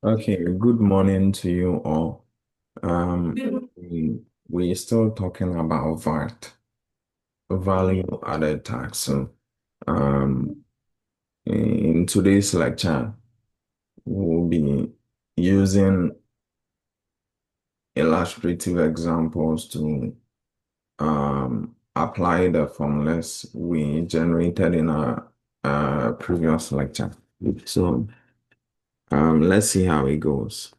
Okay, good morning to you all. Um, we're still talking about VAT, value added tax. So, in today's lecture, we'll be using illustrative examples to apply the formulas we generated in our previous lecture. So, let's see how it goes.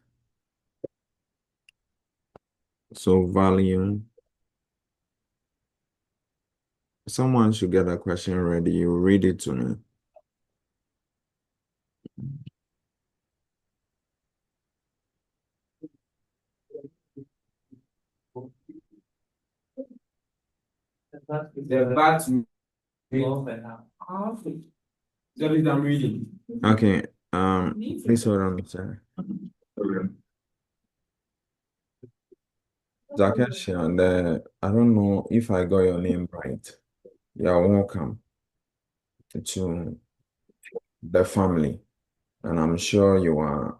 So, value. Someone should get a question ready. You read it to me. The VAT rate, I'm reading. Okay. Please hold on, sir. Zakesh, and I don't know if I got your name right. You're welcome to the family, and I'm sure you are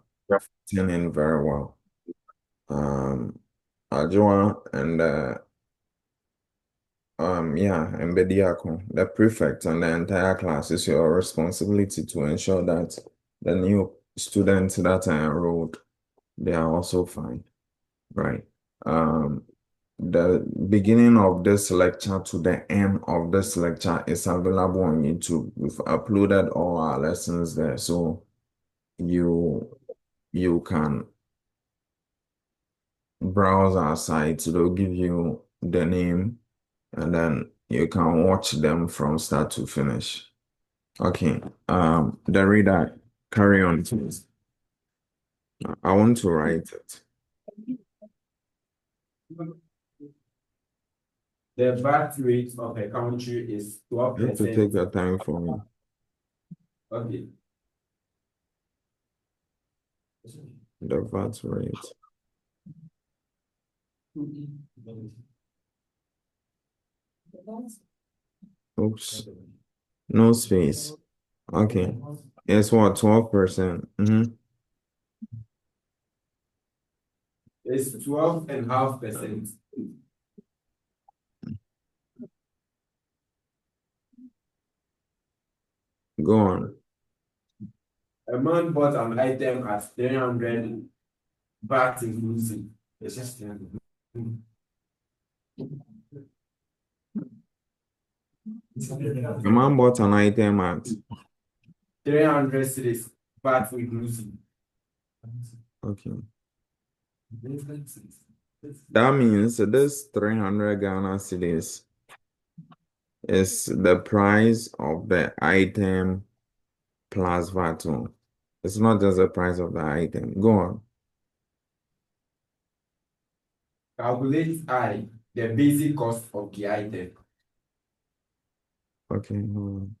fitting in very well. Ajua and and Bediako, the prefect and the entire class, is your responsibility to ensure that the new students that are enrolled, they are also fine, right? The beginning of this lecture to the end of this lecture is available on YouTube. We've uploaded all our lessons there, so you can browse our site. They'll give you the name, and then you can watch them from start to finish. Okay. The reader, carry on, please. I want to write it. The VAT rate of a country is You have to 12%. take your time for me. Okay. The VAT rate. Oops. No space. Okay. It's what, 12%? It's 12.5%. Go on. A man bought an item at 300 VAT inclusive. It's just 300. The man bought an item at 300 cities VAT inclusive. okay. That means this 300 Ghana cedis is the price of the item plus VAT. It's not just the price of the item. Go on. Calculate the basic cost of the item. Okay. Hold on.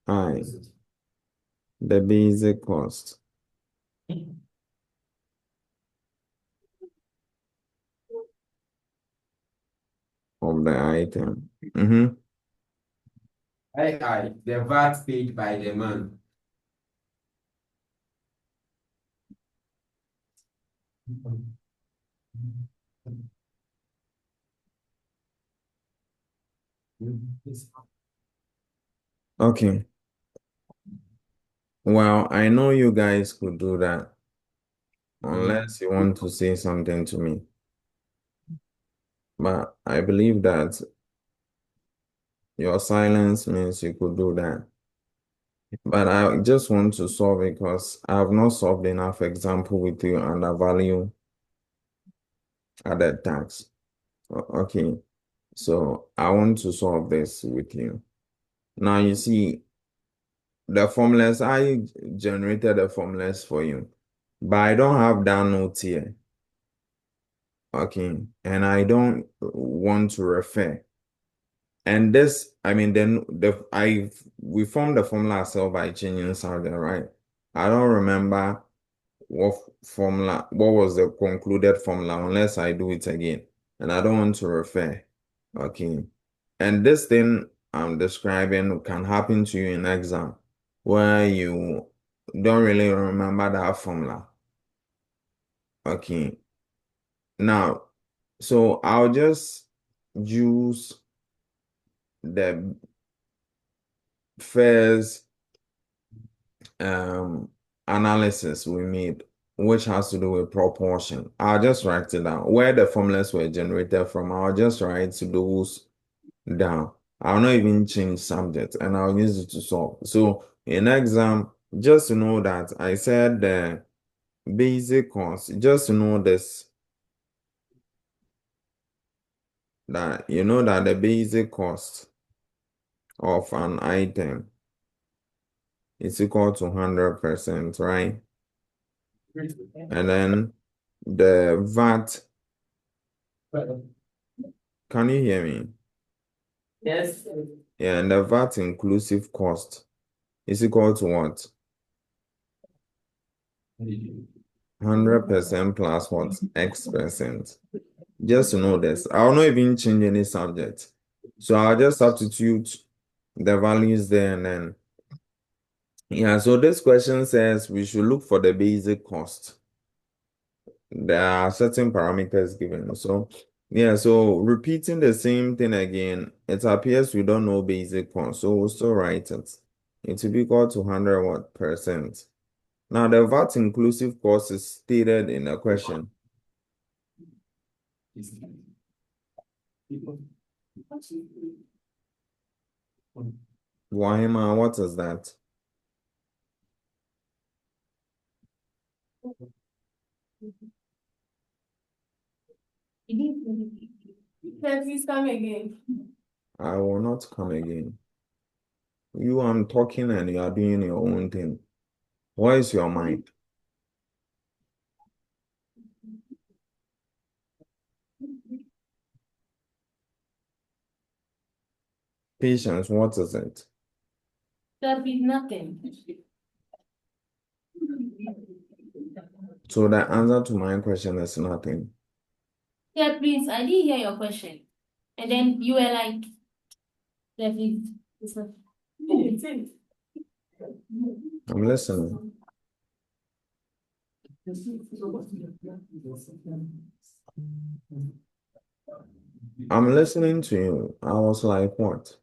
I, the basic cost of the item. The VAT paid by the man. Okay. Well, I know you guys could do that unless you want to say something to me. But I believe that your silence means you could do that. But I just want to solve it because I have not solved enough example with you under value added tax. Okay, so I want to solve this with you. Now you see the formulas, I generated the formulas for you, but I don't have that note here. Okay, and I don't want to refer. And this, I mean, then we formed the formula ourselves by changing something, right? I don't remember what what was the concluded formula unless I do it again. And I don't want to refer. Okay. And this thing I'm describing can happen to you in exam where you don't really remember that formula. Okay. Now, so I'll just use the first um analysis we made, which has to do with proportion. I'll just write it down. Where the formulas were generated from, I'll just write those down. I'll not even change subject and I'll use it to solve. So in exam, just to know that I said the basic cost, just to know this, that you know that the basic cost of an item is equal to 100%, right? And then the VAT, can you hear me? Yes. Yeah, and the VAT inclusive cost is equal to what? 100% plus what? X%. Just to know this, I'll not even change any subject. So I'll just substitute the values there and then, yeah, so this question says we should look for the basic cost. There are certain parameters given. So, yeah, so repeating the same thing again, it appears we don't know basic cost. So we'll still write it. It will be equal to 100 what percent. Now, the VAT inclusive cost is stated in the question. Wahima, what is that? Please come again. I will not come again. You are talking and you are doing your own thing. What is your mind? Patience, what is it? That be nothing. So the answer to my question is nothing. Yeah, please, I didn't hear your question. And then you were like, that is, it's not. I'm listening. I'm listening to you. I was like, what?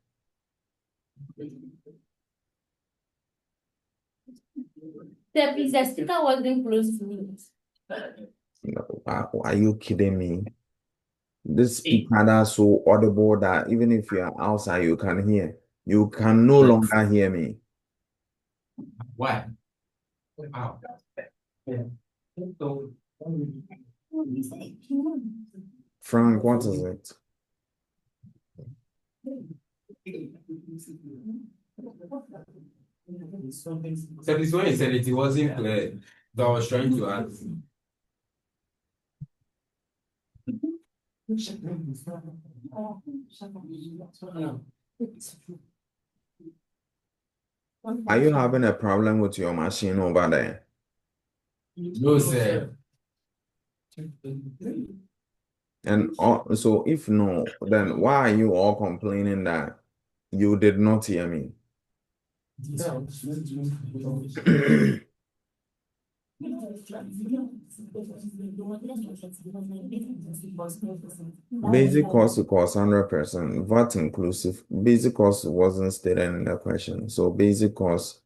The please, the speaker wasn't close to me. No, are you kidding me? This speaker that's so audible that even if you are outside, you can hear. You can no longer hear me. Why? Wow. Yeah. Frank, what is it? So this when you said it wasn't clear. So I was trying to ask. Are you having a problem with your machine over there? No, sir. And so if no, then why are you all complaining that you did not hear me? Basic cost equals 100%, VAT inclusive. Basic cost wasn't stated in the question. So basic cost,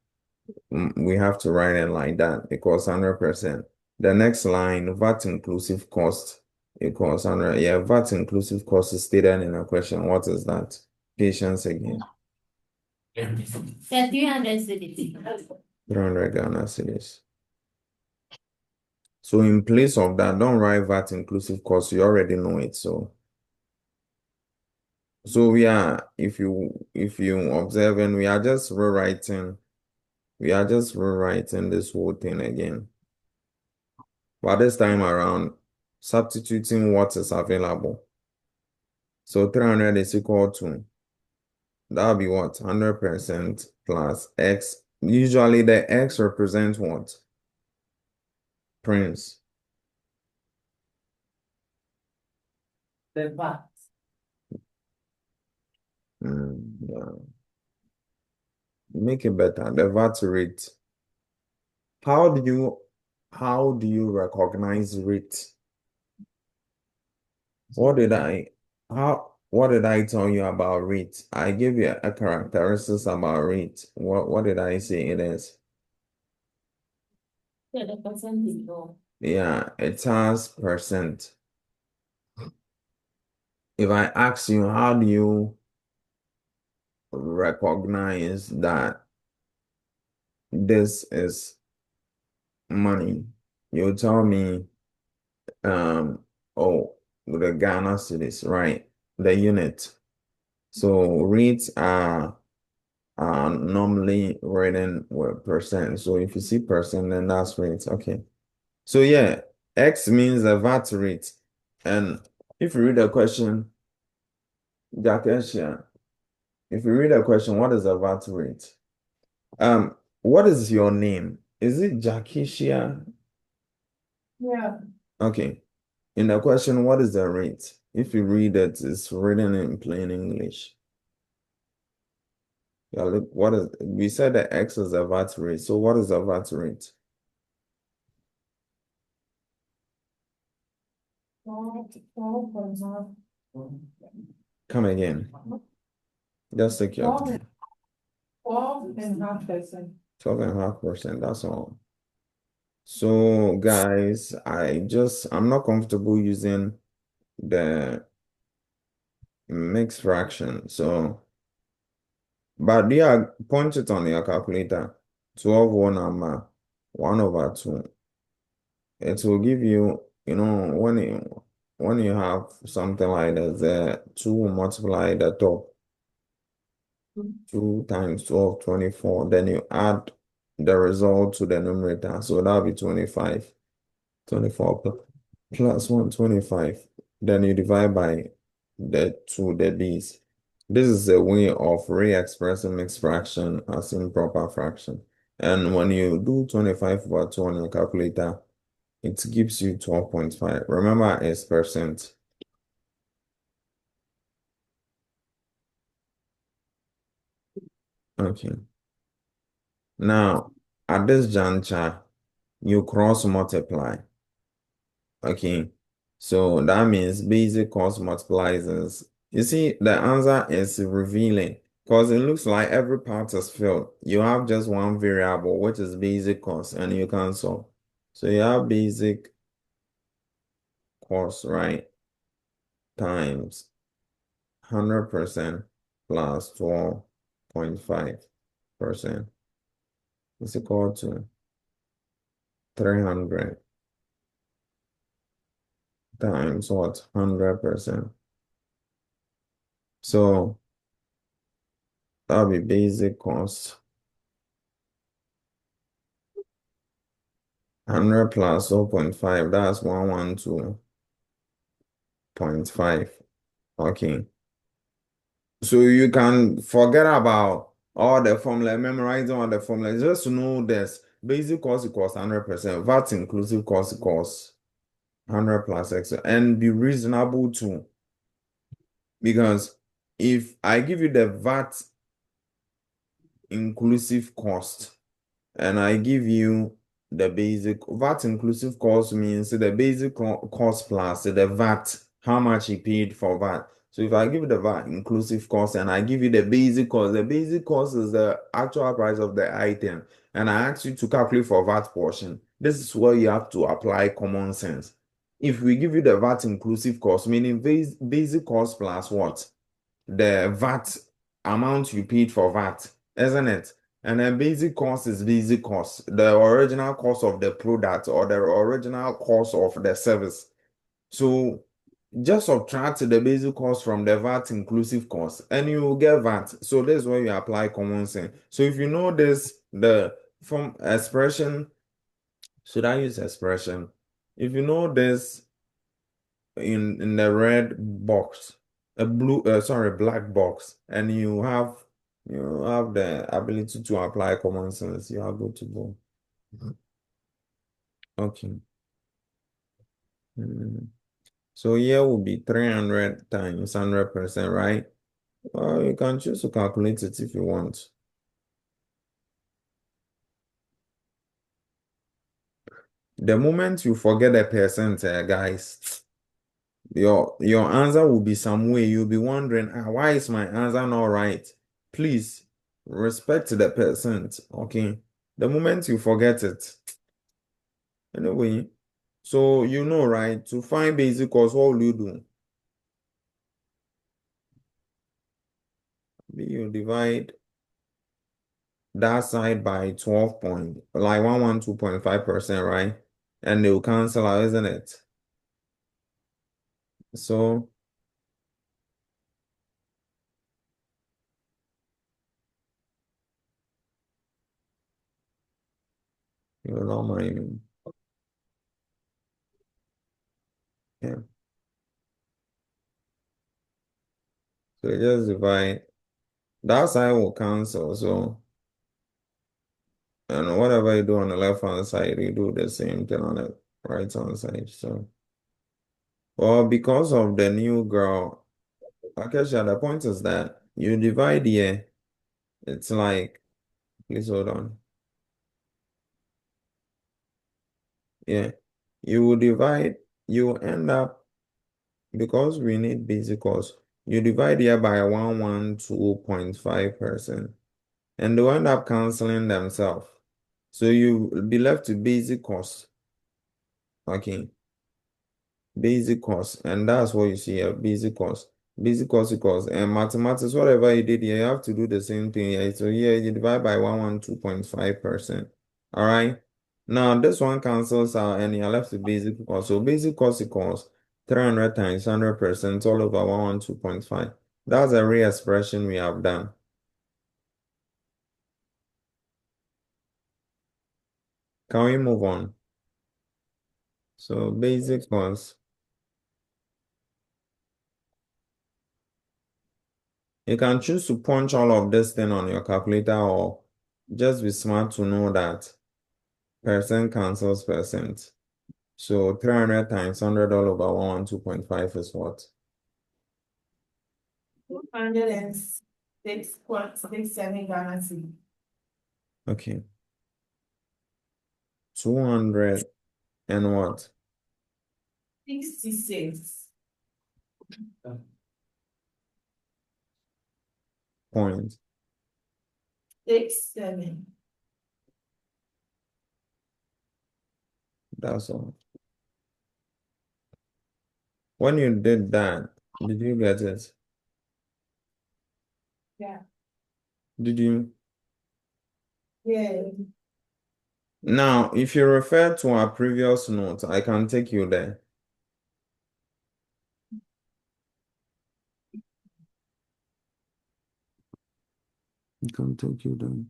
we have to write it like that, equals 100%. The next line, VAT inclusive cost equals 100. Yeah, VAT inclusive cost is stated in the question. What is that? Patience again. 300 cedis. 300 Ghana cedis. So in place of that, don't write VAT inclusive cost. You already know it. So we are, if you observe, and we are just rewriting this whole thing again. But this time around, substituting what is available. So 300 is equal to, that'll be what? 100% plus X Usually the X represents what? Prince. The VAT. Yeah. Make it better. The VAT rate. How do you how do you recognize rate? What did I what did I tell you about rate? I gave you a characteristics about rate. What did I say it is? Yeah, the percentage of. Yeah, it has percent. If I ask you how do you recognize that this is money, you tell me oh the Ghana cedis, right? The unit. So rates are normally written with percent. So if you see percent, then that's rate. Okay. So yeah, X means the VAT rate. And if you read the question, Jakesha, if you read the question, what is the VAT rate? What is your name? Is it Jakesha? Yeah. Okay. In the question, what is the rate? If you read it, it's written in plain English. Yeah, look, what is we said that X is the VAT rate. So what is the VAT rate? Come again. Just take your time. 12.5%. 12.5%, that's all. So guys, I'm not comfortable using the mixed fraction. So, but yeah, punch it on your calculator. 12 one number 1 over 2. It will give you, when you have something like that, the 2 multiply the top. 2 times 12, 24. Then you add the result to the numerator. So that'll be 25. 24 plus 125. Then you divide by the b's. This is a way of re-expressing mixed fraction as improper fraction. And when you do 25 over 2 on your calculator, it gives you 12.5. Remember, it's percent. Okay. Now, at this juncture, you cross multiply. Okay. So that means basic cost multipliers. You see, the answer is revealing because it looks like every part is filled. You have just one variable, which is basic cost, and you can solve. So you have basic cost, right, times 100% plus 12.5% is equal to 300 times what? 100%. So that'll be basic cost. 100 plus 0.5, that's 112.5. Okay. So you can forget about all the formula, memorizing all the formulas, just to know this. Basic cost equals 100%. VAT inclusive cost equals 100 plus X. And be reasonable too. Because if I give you the VAT inclusive cost, and I give you the basic VAT inclusive cost means the basic cost plus the VAT, how much you paid for VAT. So if I give you the VAT inclusive cost and I give you the basic cost is the actual price of the item, and I ask you to calculate for VAT portion. This is where you have to apply common sense. If we give you the VAT inclusive cost, meaning basic cost plus what? The VAT amount you paid for VAT, isn't it? And then basic cost is basic cost, the original cost of the product or the original cost of the service. So just subtract the basic cost from the VAT inclusive cost and you will get VAT. So this is where you apply common sense. So if you know this, the from expression, should I use expression? If you know this in the red box, a blue, sorry, black box, and you have You have the ability to apply common sense. You are good to go. Okay. Mm. So here will be 300 times 100%, right? Well, you can choose to calculate it if you want. The moment you forget the percent, guys, your answer will be some way. You'll be wondering, why is my answer not right? Please respect the percent, okay? The moment you forget it, anyway. So you know, right? To find basic cost, what will you do? You divide that side by 12 point, like 112.5%, right? And they'll cancel out, isn't it? So you know my yeah. So you just divide that side will cancel. So and whatever you do on the left hand side, you do the same thing on the right hand side. So well, because of the new girl, Akesha, the point is that you divide here, it's like please hold on. Yeah. You will divide, you will end up because we need basic cost. You divide here by 112.5%, and they will end up canceling themselves. So you will be left to basic cost. Okay, basic cost, and that's what you see here, basic cost. Basic cost equals and mathematics, whatever you did here, you have to do the same thing here. So here you divide by 112.5%. All right. Now this one cancels out and you're left with basic cost. So basic cost equals 300 times 100% all over 112.5. That's a real expression we have done. Can we move on? So basic cost. You can choose to punch all of this thing on your calculator or just be smart to know that percent cancels percent. So 300 times 100 all over 112.5 is what? 206.67 Ghana cedi. Okay. 200 and what? 66. Point. 67. That's all. When you did that, did you get it? Yeah. Did you? Yeah. Now, if you refer to our previous note, I can take you there. I can take you there.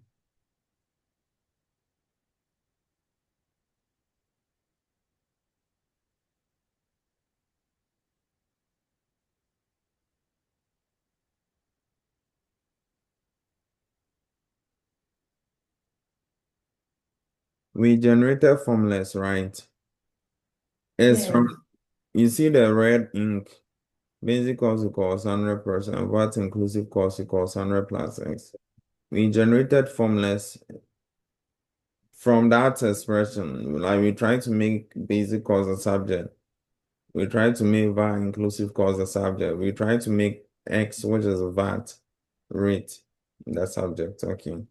We generated formulas, right? It's Yeah. from, you see the red ink. Basic cost equals 100%, VAT inclusive cost equals 100 plus X. We generated formulas from that expression. Like we try to make basic cost a subject. We try to make VAT inclusive cost a subject. We try to make X, which is a VAT rate, the subject. Okay.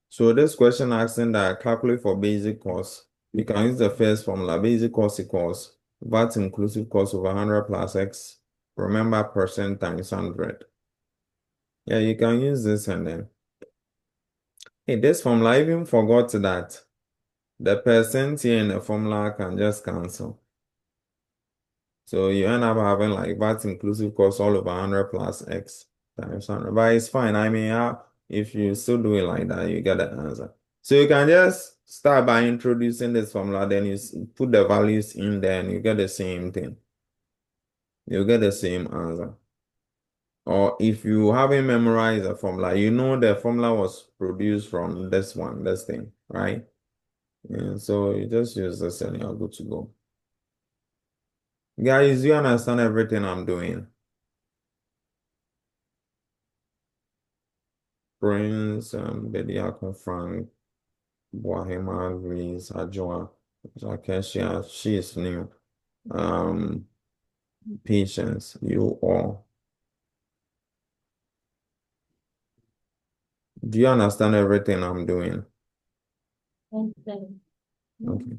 So this question asking that calculate for basic cost. We can use the first formula. Basic cost equals VAT inclusive cost over 100 plus X. Remember percent times 100. Yeah, you can use this and then. Hey, this formula, I even forgot that the percent here in the formula can just cancel. So you end up having like VAT inclusive cost all over 100 plus X times 100. But it's fine. I mean, if you still do it like that, you get the answer. So you can just start by introducing this formula, then put the values in there and you get the same thing. You get the same answer. Or if you haven't memorized the formula, you know the formula was produced from this thing, right? And so you just use this and you're good to go. Guys, you understand everything I'm doing? Prince, Bediako Frank, Bohema, Greece, Ajoa, Jakeshia, she is new. Um, Patience, you all. Do you understand everything I'm doing? Okay.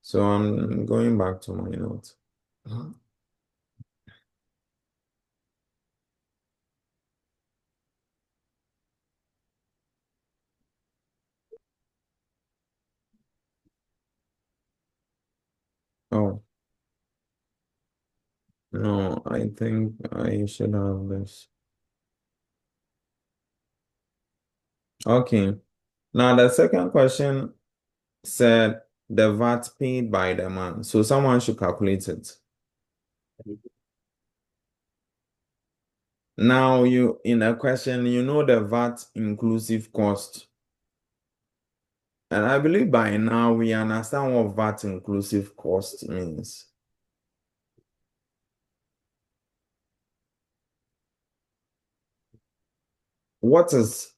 So I'm going back to my notes. Oh, no, I think I should have this. Okay. Now the second question said the VAT paid by the man. So someone should calculate it. Now you in a question, you know the VAT inclusive cost. And I believe by now we understand what VAT inclusive cost means. What is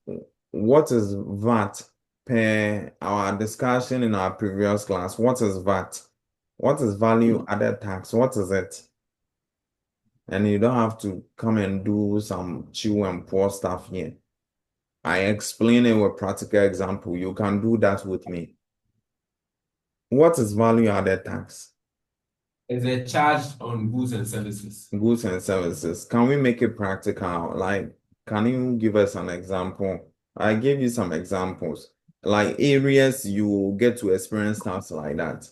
what is VAT per our discussion in our previous class? What is VAT? What is value added tax? What is it? And you don't have to come and do some chew and pour stuff here. I explain it with practical example. You can do that with me. What is value added tax? It's a charge on goods and services. Goods and services. Can we make it practical? Like, can you give us an example? I gave you some examples, like areas you will get to experience stuff like that.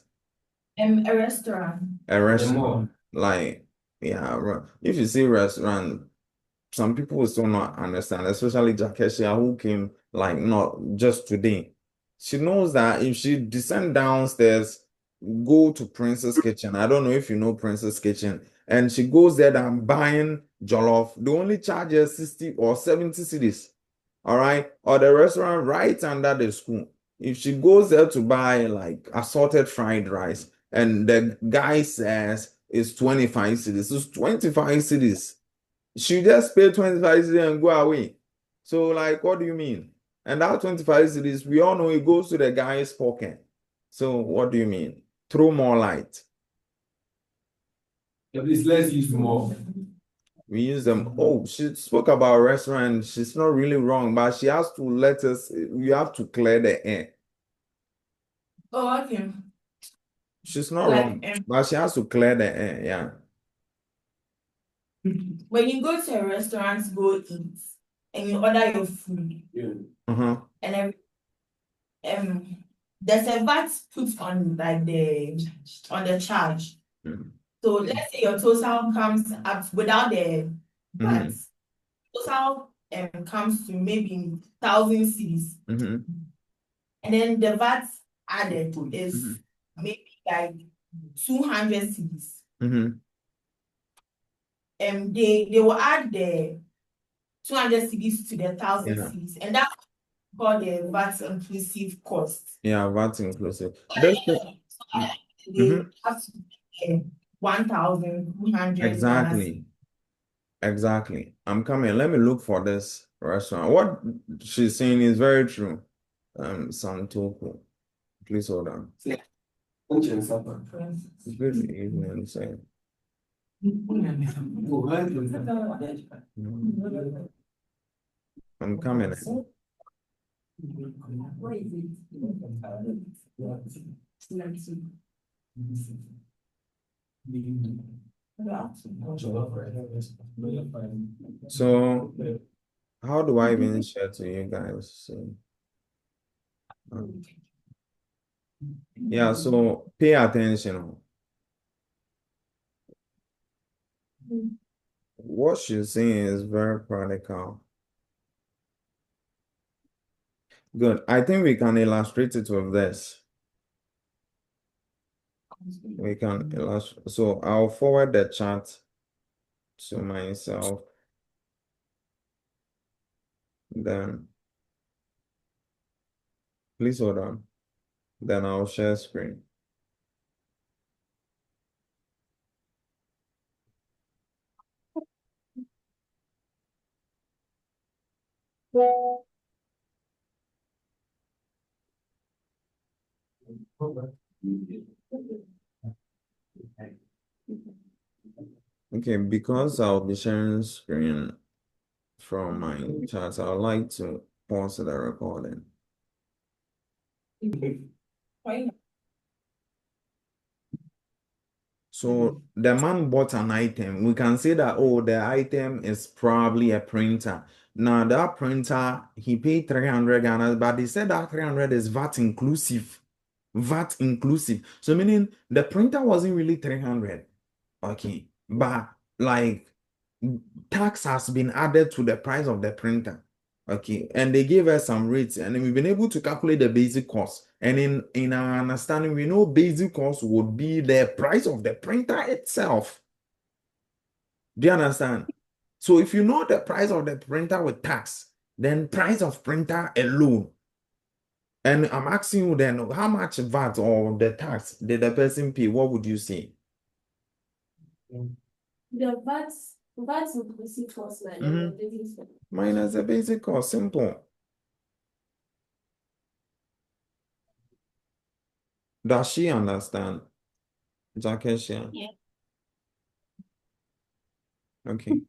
A restaurant. A The restaurant, more. like, yeah, if you see restaurant, some people will still not understand, especially Jakeshia, who came like not just today. She knows that if she descend downstairs, go to Princess Kitchen. I don't know if you know Princess Kitchen, and she goes there and buying jollof. They only charge her 60 or 70 cedis. All right. Or the restaurant right under the school. If she goes there to buy like assorted fried rice, and the guy says it's 25 cedis, it's 25 cedis. She just pay 25 cedis and go away. So, like, what do you mean? And that 25 cedis, we all know it goes to the guy's pocket. So, what do you mean? Throw more light. Please, let's use more. We use them. Oh, she spoke about restaurant. She's not really wrong, but she has to let us, you have to clear the air. Oh, okay. She's not Like, wrong, but she has to clear the air. Yeah. when you go to a restaurant, go eat, and you order your food, Yeah. Uh-huh. and there's a VAT put on like the charge. Mhm. So let's say your total comes up without the VAT. Mhm. Total comes to maybe 1,000 cedis, Mhm. and then the VAT added is Mhm. maybe like 200 cedis. Mhm. They will add the 200 cedis to the 1,000 Yeah. cedis, and that's called the VAT inclusive cost. Yeah, VAT inclusive. This thing. They Mhm. have to pay 1,200 Ghana cedis. Exactly. Exactly. I'm coming. Let me look for this restaurant. What she's saying is very true. Santoku. Please hold on. Function supper. Good evening, sir. I'm coming. So, how do I even share to you guys? So, um, yeah, so pay attention. What she's saying is very practical. Good. I think we can illustrate it with this. We can illustrate. So I'll forward the chart to myself. Then please hold on. Then I'll share screen. Okay, because I'll be sharing screen from my chart, I'd like to pause the recording. So the man bought an item. We can say that, oh, the item is probably a printer. Now that printer, he paid 300 Ghana, but they said that 300 is VAT inclusive. VAT inclusive. So meaning the printer wasn't really 300. Okay. But like tax has been added to the price of the printer. Okay. And they gave us some rates, and we've been able to calculate the basic cost. And in our understanding, we know basic cost would be the price of the printer itself. Do you understand? So if you know the price of the printer with tax, then price of printer alone. And I'm asking you then, how much VAT or the tax did the person pay? What would you say? The VAT inclusive cost like Minus the basic cost, simple. Does she understand? Jakesha? Yeah. Okay.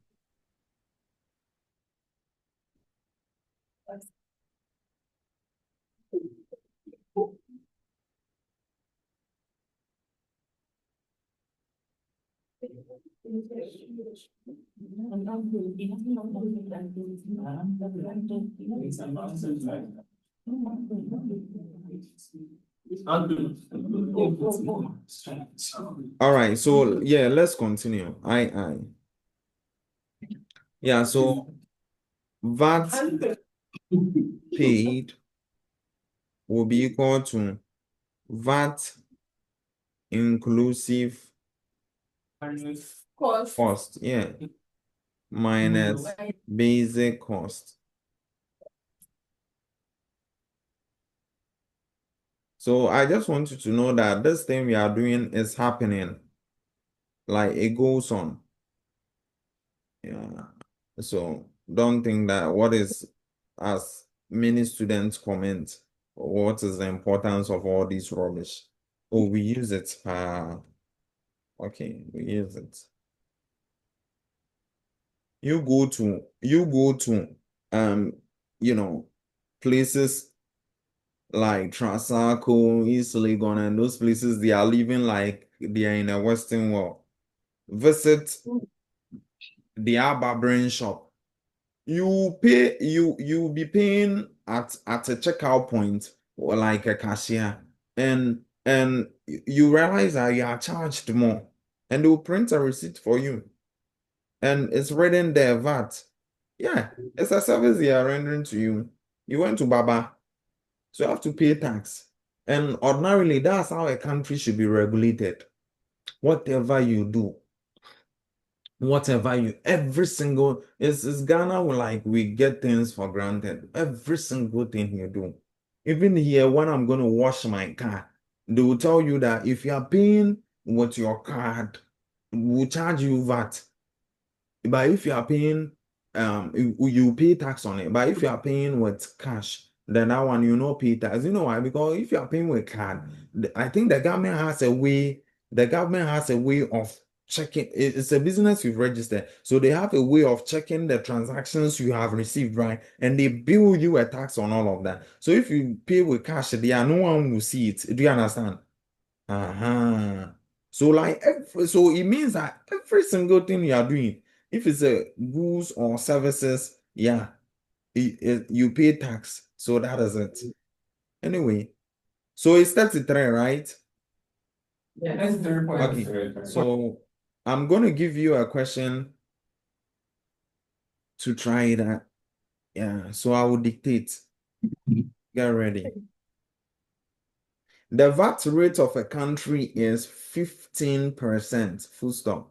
All right, so yeah, let's continue. Yeah, so VAT paid will be equal to VAT inclusive cost, yeah, minus basic cost. So I just want you to know that this thing we are doing is happening. Like it goes on. Yeah. So don't think that what is, as many students comment, what is the importance of all this rubbish? Oh, we use it. Okay, we use it. You go to um, you know, places like Transaco, East Legon, and those places, they are living like they are in a Western world. Visit the barbering shop. You be paying at a checkout point or like a cashier, and you realize that you are charged more, and they will print a receipt for you, and it's written there VAT. Yeah, it's a service they are rendering to you. You went to Baba, so you have to pay tax. And ordinarily, that's how a country should be regulated. Whatever you do, every single is Ghana, will like we get things for granted. Every single thing you do. Even here, when I'm going to wash my car, they will tell you that if you are paying with your card, we'll charge you VAT. But if you are paying, you pay tax on it. But if you are paying with cash, then that one you not pay tax. You know why? Because if you are paying with card, I think the government has a way. The government has a way of checking. It's a business you've registered, so they have a way of checking the transactions you have received, right? And they bill you a tax on all of that. So if you pay with cash, there no one will see it. Do you understand? Uh-huh. So like so it means that every single thing you are doing, if it's a goods or services, yeah, you pay tax. So that is it. Anyway, so it's 33, right? Yeah, that's 3.3. Okay. So I'm gonna give you a question to try that. Yeah, so I will dictate. Get ready. The VAT rate of a country is 15%. Full stop.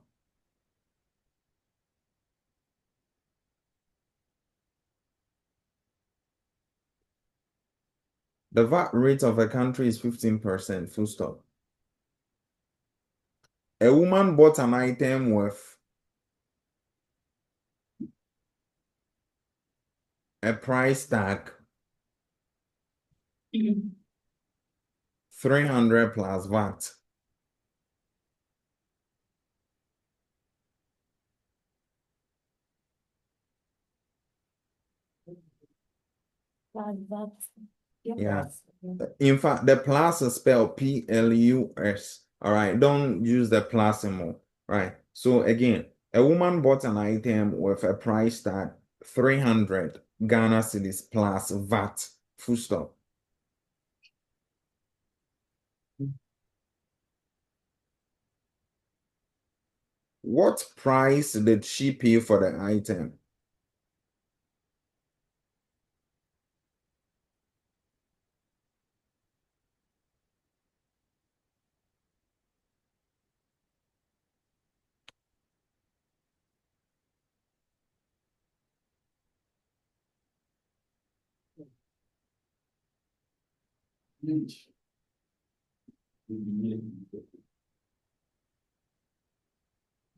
The VAT rate of a country is 15%. Full stop. A woman bought an item with a price tag 300 plus VAT. Yeah. In fact, the plus is spelled plus. All right. Don't use the plus anymore. Right. So again, a woman bought an item with a price tag 300 Ghana cedis plus VAT. Full stop. What price did she pay for the item?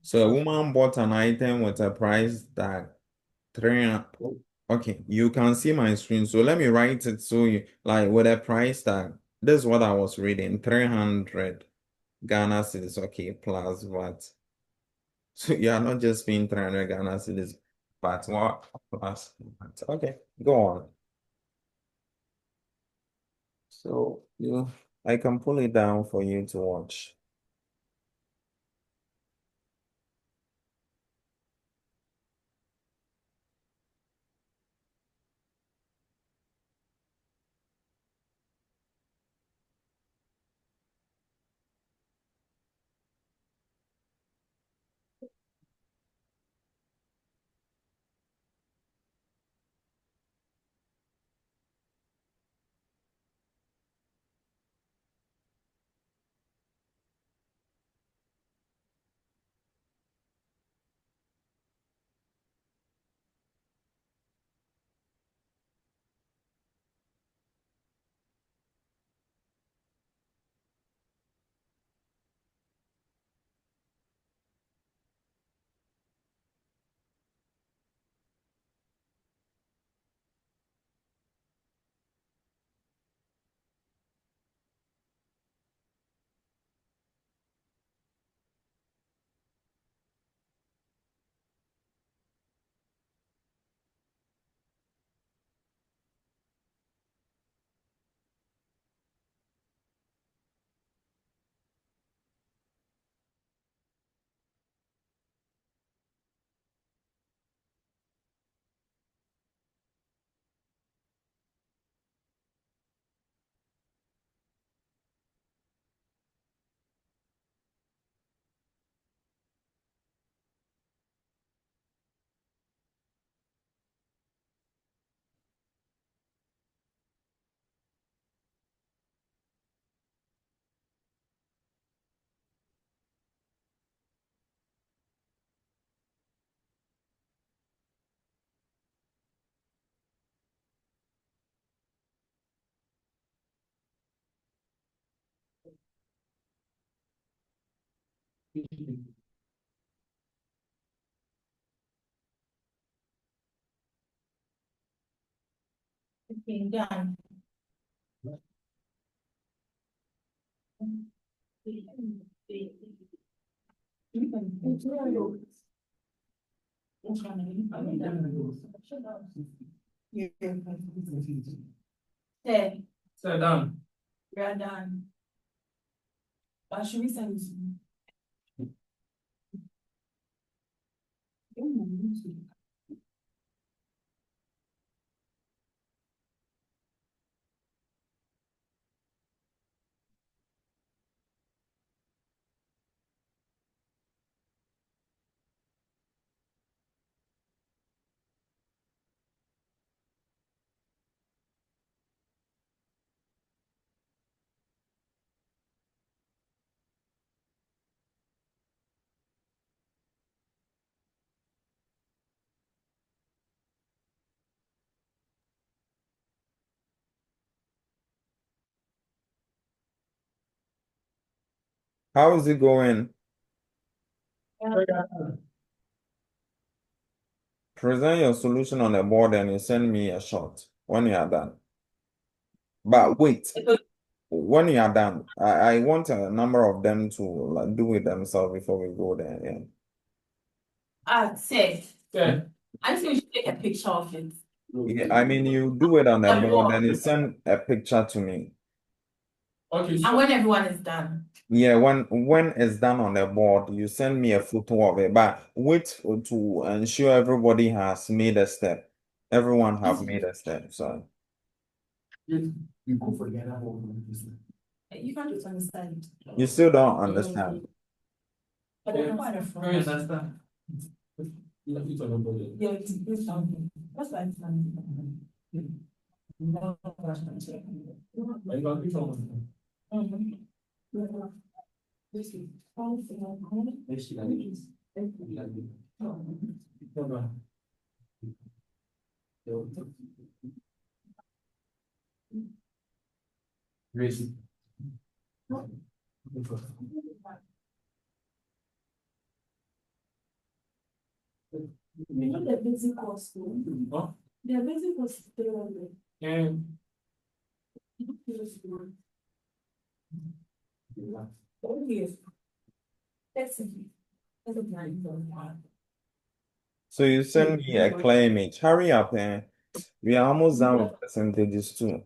So a woman bought an item with a price tag 300. Okay, you can see my screen. So let me write it so you like with a price tag. This is what I was reading. 300 Ghana cedis. Okay, plus VAT. So you are not just paying 300 Ghana cedis, but what plus VAT. Okay, go on. So I can pull it down for you to watch. Okay, done. Hey, So done. we are done. Should we send this? How is it going? Present your solution on the board and you send me a shot when you are done. But wait, when you are done, I want a number of them to like, do it themselves before we go there. Yeah. Say. Yeah. I think we should take a picture of it. Yeah, I mean, you do it on the board and you send a picture to me. Okay. And when everyone is done. Yeah, when it's done on the board, you send me a photo of it. But wait to ensure everybody has made a step. Everyone have made a step. So You go for the other one. You can't just understand. you still don't understand. I don't understand. Yeah, it's on the body. Yeah, it's something. That's why I'm saying. No, that's not it. I got it on. Let's see. Raise. You know the basic cost. Huh? The basic cost is 300. And Oh, yes. That's it. That's a plan. So you send me a clear image. Hurry up, eh? We are almost done with percentages too.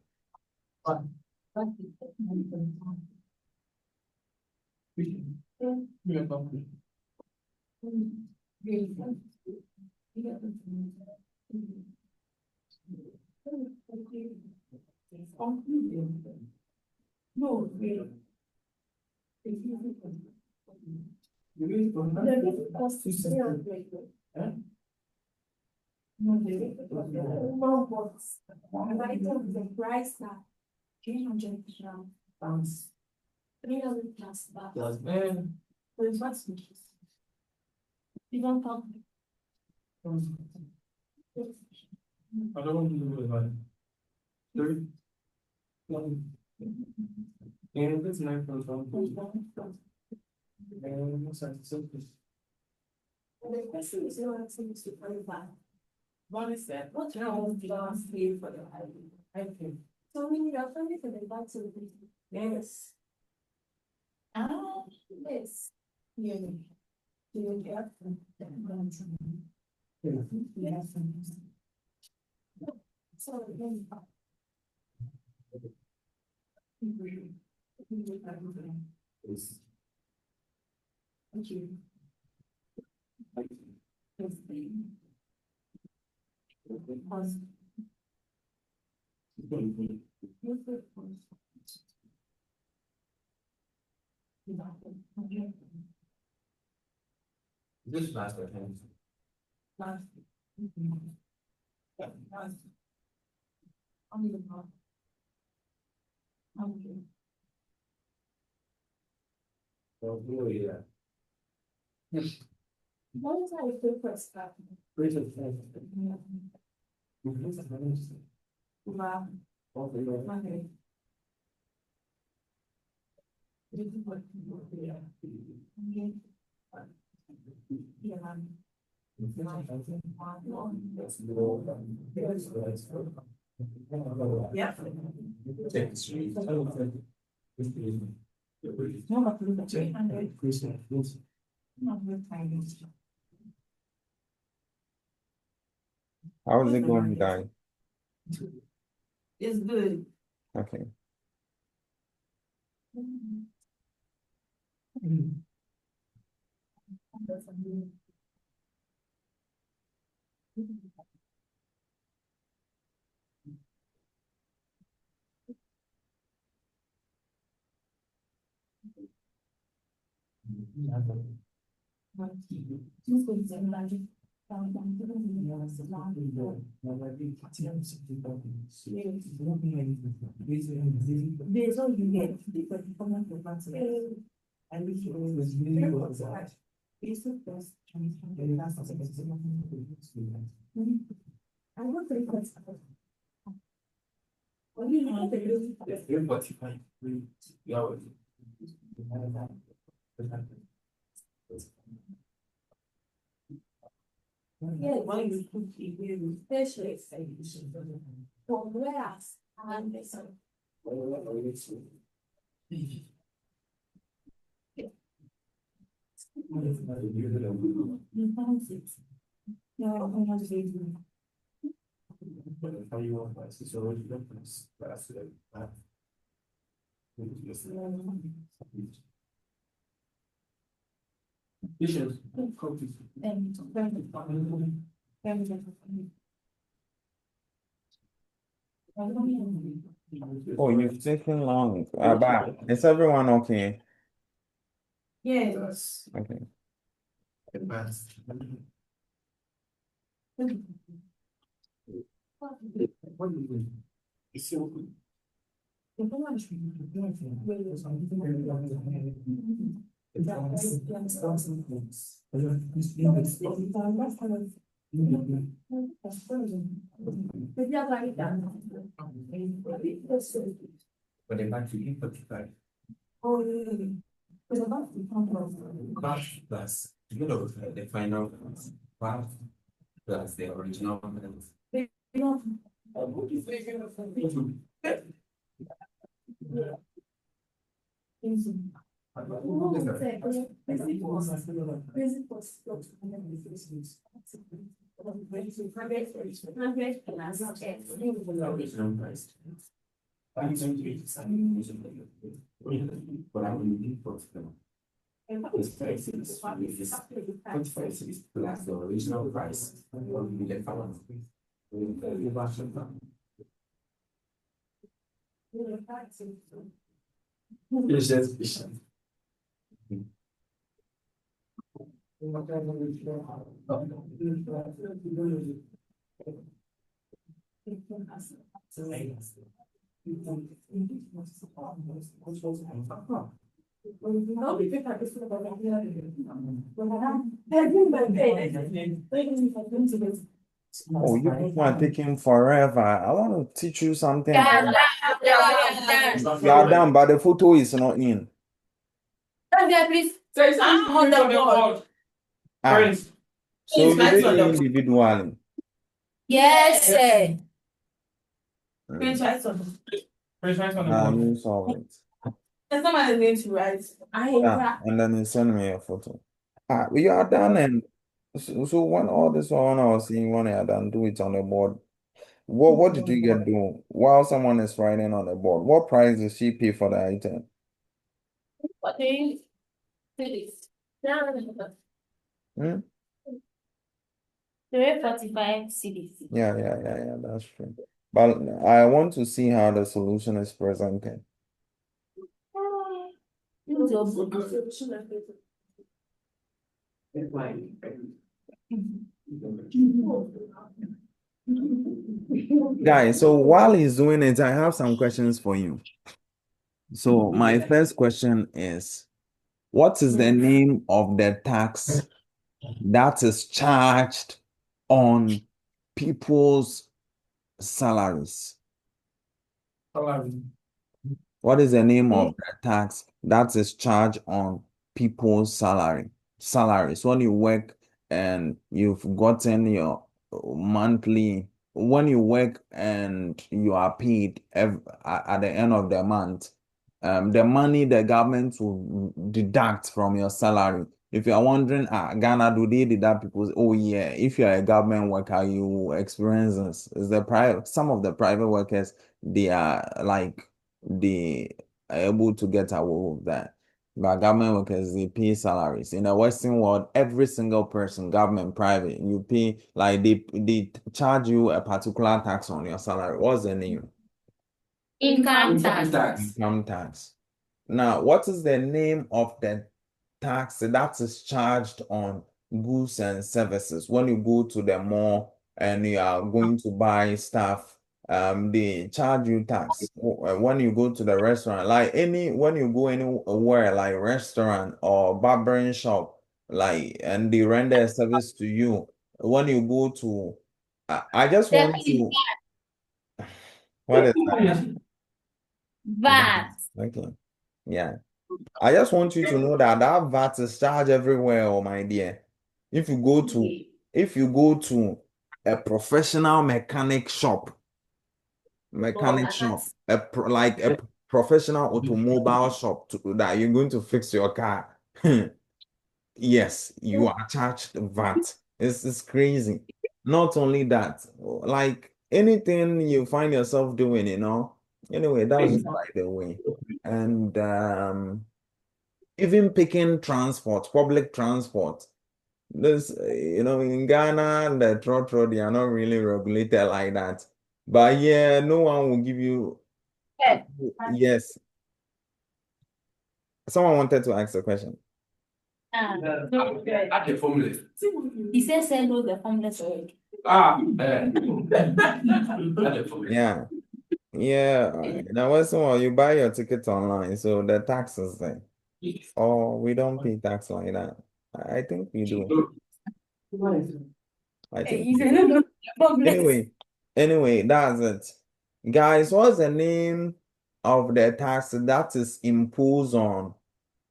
No, really. The cost is 300. No, box. The price tag, 300 pounds. 300 plus baht. So it's what's interest. You don't talk. I don't want to do it like 30. And it's 9.1. And what's that? The question is not seems to qualify. What is that? What round last pay for the highway? I think. So we need a family for the back to the. Yes. Ah, yes. Yeah. You get. Yes. So then. Thank you. This last time. Oh, yeah. What is our favorite stuff? Wow. Okay. Yeah. How is it going, guys? It's good. Okay. There's all you get because you come up with one. I wish it was really was that. It's the best. I want to request. It's 3:45. Yeah. Yeah, why you cook it, especially from where and this. Oh, you've taken long. But is everyone okay? Yes. Okay. Oh, really? Plus, you know, the final part plus the original. Original price. But I will need for them. It's price is 45 cities plus the original price. Will be the final. It's just. Oh, you people are taking forever. I want to teach you something. Yeah, You are done, but the photo is not in. please. I'm on the board. Ah, so Please, you write did on it the board. individually. Yes, sir. Please Mm. write on the board. Please write on the I board. will solve it. There's someone is going to write. Yeah, and then you send me a photo. Ah, we are done, and so when all this one I was seeing when I are done, do it on the board. What did you get done while someone is writing on the board? What price did she pay for the item? What do you do this? Hmm? 345 CDs. Yeah, that's true. But I want to see how the solution is presented. Guys, so while he's doing it, I have some questions for you. So my first question is, what is the name of the tax that is charged on people's salaries? What is the name of the tax that is charged on people's salaries? When you work and you've gotten your monthly, when you work and you are paid at the end of the month, the money the government will deduct from your salary. If you are wondering, Ghana, do they deduct people's? Oh yeah, if you are a government worker, you experience this. Is the private? Some of the private workers, they are like they are able to get away with that. But government workers, they pay salaries. In the Western world, every single person, government, private, you pay like they charge you a particular tax on your salary. What's the name? Income tax. Income tax. Now, what is the name of the tax that is charged on goods and services? When you go to the mall and you are going to buy stuff, they charge you tax. When you go to the restaurant, like when you go anywhere, like restaurant or barbering shop, like, and they render a service to you. When you go to, I just want to, what is that? VAT. Okay. Yeah. I just want you to know that that VAT is charged everywhere, oh my dear. If you go to if you go to a professional mechanic shop, like a professional automobile shop that you're going to fix your car. Yes, you are charged VAT. It's crazy. Not only that, like anything you find yourself doing, Anyway, that's just by the way. And even picking transport, public transport. This, in Ghana, the trotro, they are not really regulated like that. But yeah, no one will give you. Yes. Someone wanted to ask a question. At the formula. He says, "Say no, the homeless." At the formula. Yeah. Yeah. Now, what's one? You buy your ticket online, so the tax is there. Oh, we don't pay tax like that. I think we do. I think He we said, do. "No, homeless." Anyway, that's it. Guys, what's the name of the tax that is imposed on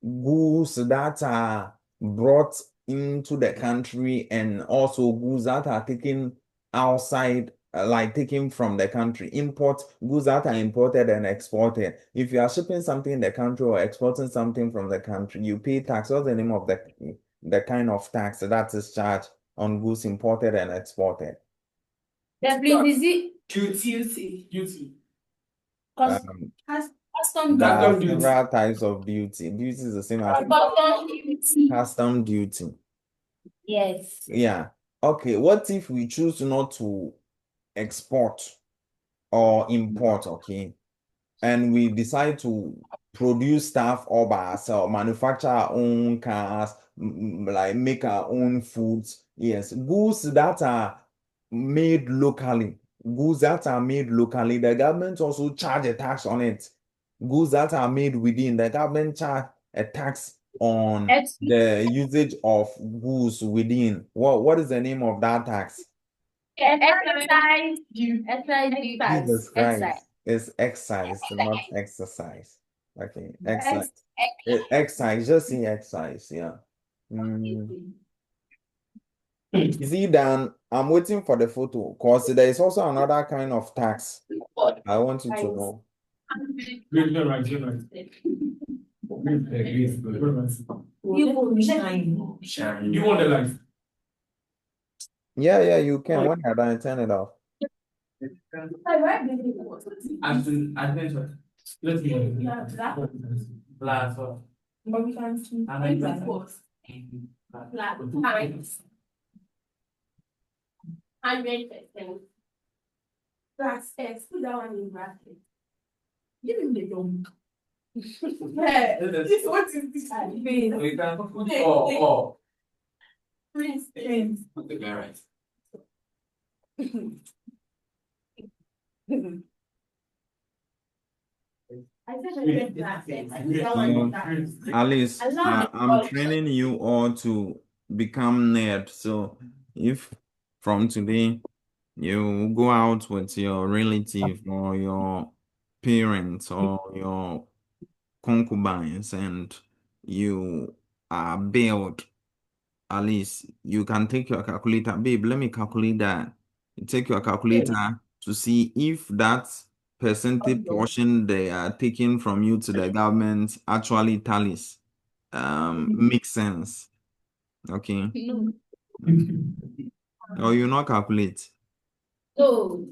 goods that are brought into the country and also goods that are taken outside, like taken from the country? Goods that are imported and exported. If you are shipping something in the country or exporting something from the country, you pay tax. What's the name of the kind of tax that is charged on goods imported and exported? Duty. Duty. Um, Custom there are Custom duty. duty. several types of duty. Duty is the same as Custom duty. custom duty. Yes. Yeah. Okay. What if we choose not to export or import, okay? And we decide to produce stuff all by ourselves, manufacture our own cars, like make our own foods. Yes, goods that are made locally. The government also charge a tax on it. Goods that are made within, the government charge a tax on the usage of goods within. What is the name of that tax? Exercise. Jesus Exercise. Christ. It's excise, not exercise. Okay, excise. Excise, just say excise, yeah. See, Dan, I'm waiting for the photo because there is also another kind of tax. I want you to know. Green, right. Shine. You want the light? Yeah, you can. When you're done, turn it off. Attention. Let's hear. Black. But we can see. Black. 100%. Plus X, put that one in bracket. Give him the young. Yeah, this what is this? We can. Oh. Prince. Okay, right. I said I said black X. I put that one in bracket. Alice, I love the I'm training you all to become nerd. So if from today you go out with your relative or your parents or your concubines and you are bailed, at least you can take your calculator. Babe, let me calculate that. You take your calculator to see if that percentage portion they are taking from you to the government actually tallies. Makes sense. Okay. Or you not calculate. No.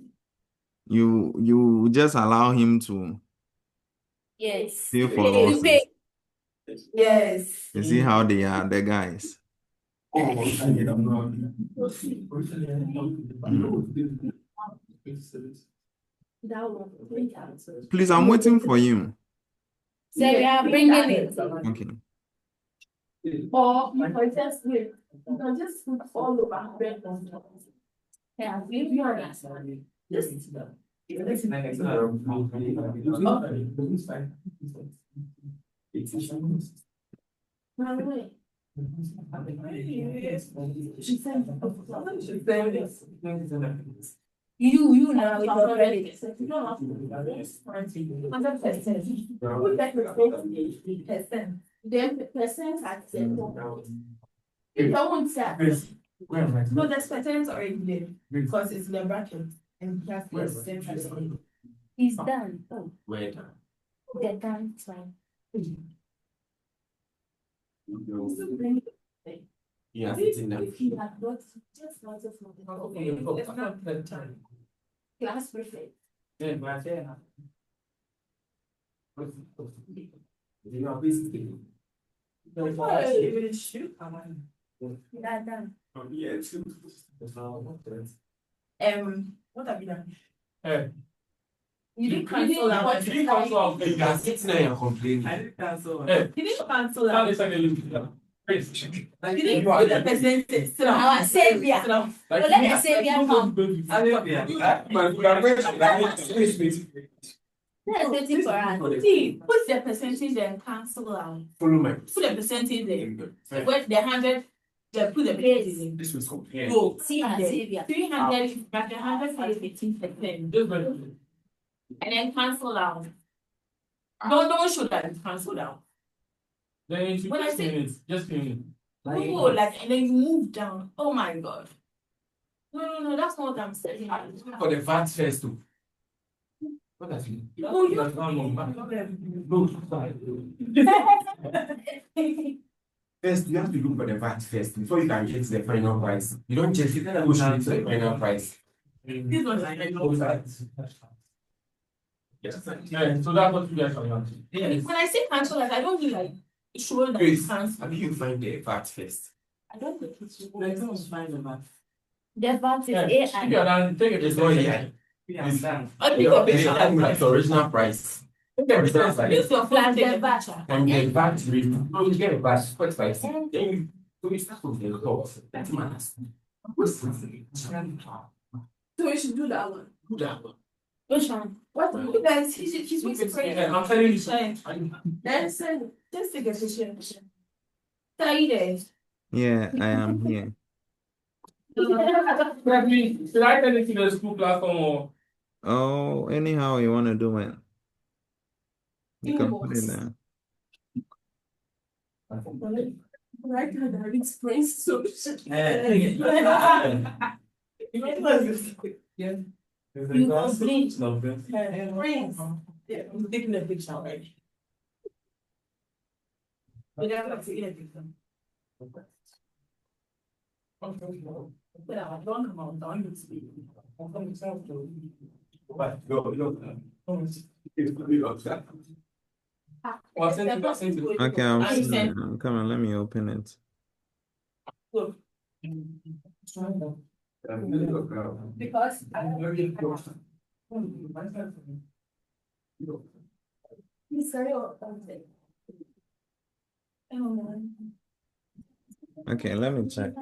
You just allow him to Yes. pay for losses. Yes. You see how they are, the guys. Please, I'm waiting for you. So we are bringing it. Okay. Or you can just wait. You can just put all over bread on top. Yeah, if you understand. Just You now with your credit. You don't have to do that. 100%. Put that percent. Then percent at zero. If I won't say no, there's percent already there because it's the bracket and that's percent. He's done. Oh, Where done? they're done. It's fine. Yeah, sitting down. If you have got just not of okay, it's not the time. Class perfect. Yeah, but yeah. You are basically. Yeah, done. Yeah, What have you done? You didn't cancel that. You didn't cancel out. You are sitting there and complaining. I didn't cancel. You didn't cancel that. How is that going to You didn't put the percentage. Our savior. So let the savior come. That's waiting for us. See, put the percentage there and cancel out. Follow my. Put the percentage there. When the 100, they put the percentage in. This was compared. No, see, 300 is back 100 for 15%. And then cancel out. Don't show that it's cancelled out. Then you should When I just say- finish. Just finish. Oh, like, and then you move down. Oh my God. No, that's not what I'm saying. For the VAT first too. What does it mean? Oh, you- No, sorry. First, you have to look for the VAT first before you can get to the final price. You don't just push it to the final price. This one's like Yes. Yeah, so that's what you guys are doing. Yes. when I say cancel, like I don't mean like it shows that Grace, it's cancelled. how do you find the VAT first? I don't think it's Let's find the VAT. the VAT is Yeah, AI. if you're done, take it. It's not here. It's done. It's the original price. Take the original price. Use your flag the VAT. And the VAT rate. No, you get a VAT 45. Then you so we start with the cost. That's matters. So we should do that one. Do that one. Which one? What? You guys, he's with the Yeah, I'm telling you. Then send, just take a picture. Tell you this. Yeah, I am here. Should I send it to the school platform or? Oh, anyhow you want to do it. You can put it there. Right now, there is spring solution. Yeah. You complete. Friends. Yeah, I'm taking a picture already. But I have to take a picture. But I don't come out, don't need to be. Okay, I'm coming. Let me open it. Because he's very authentic. Okay, let me check.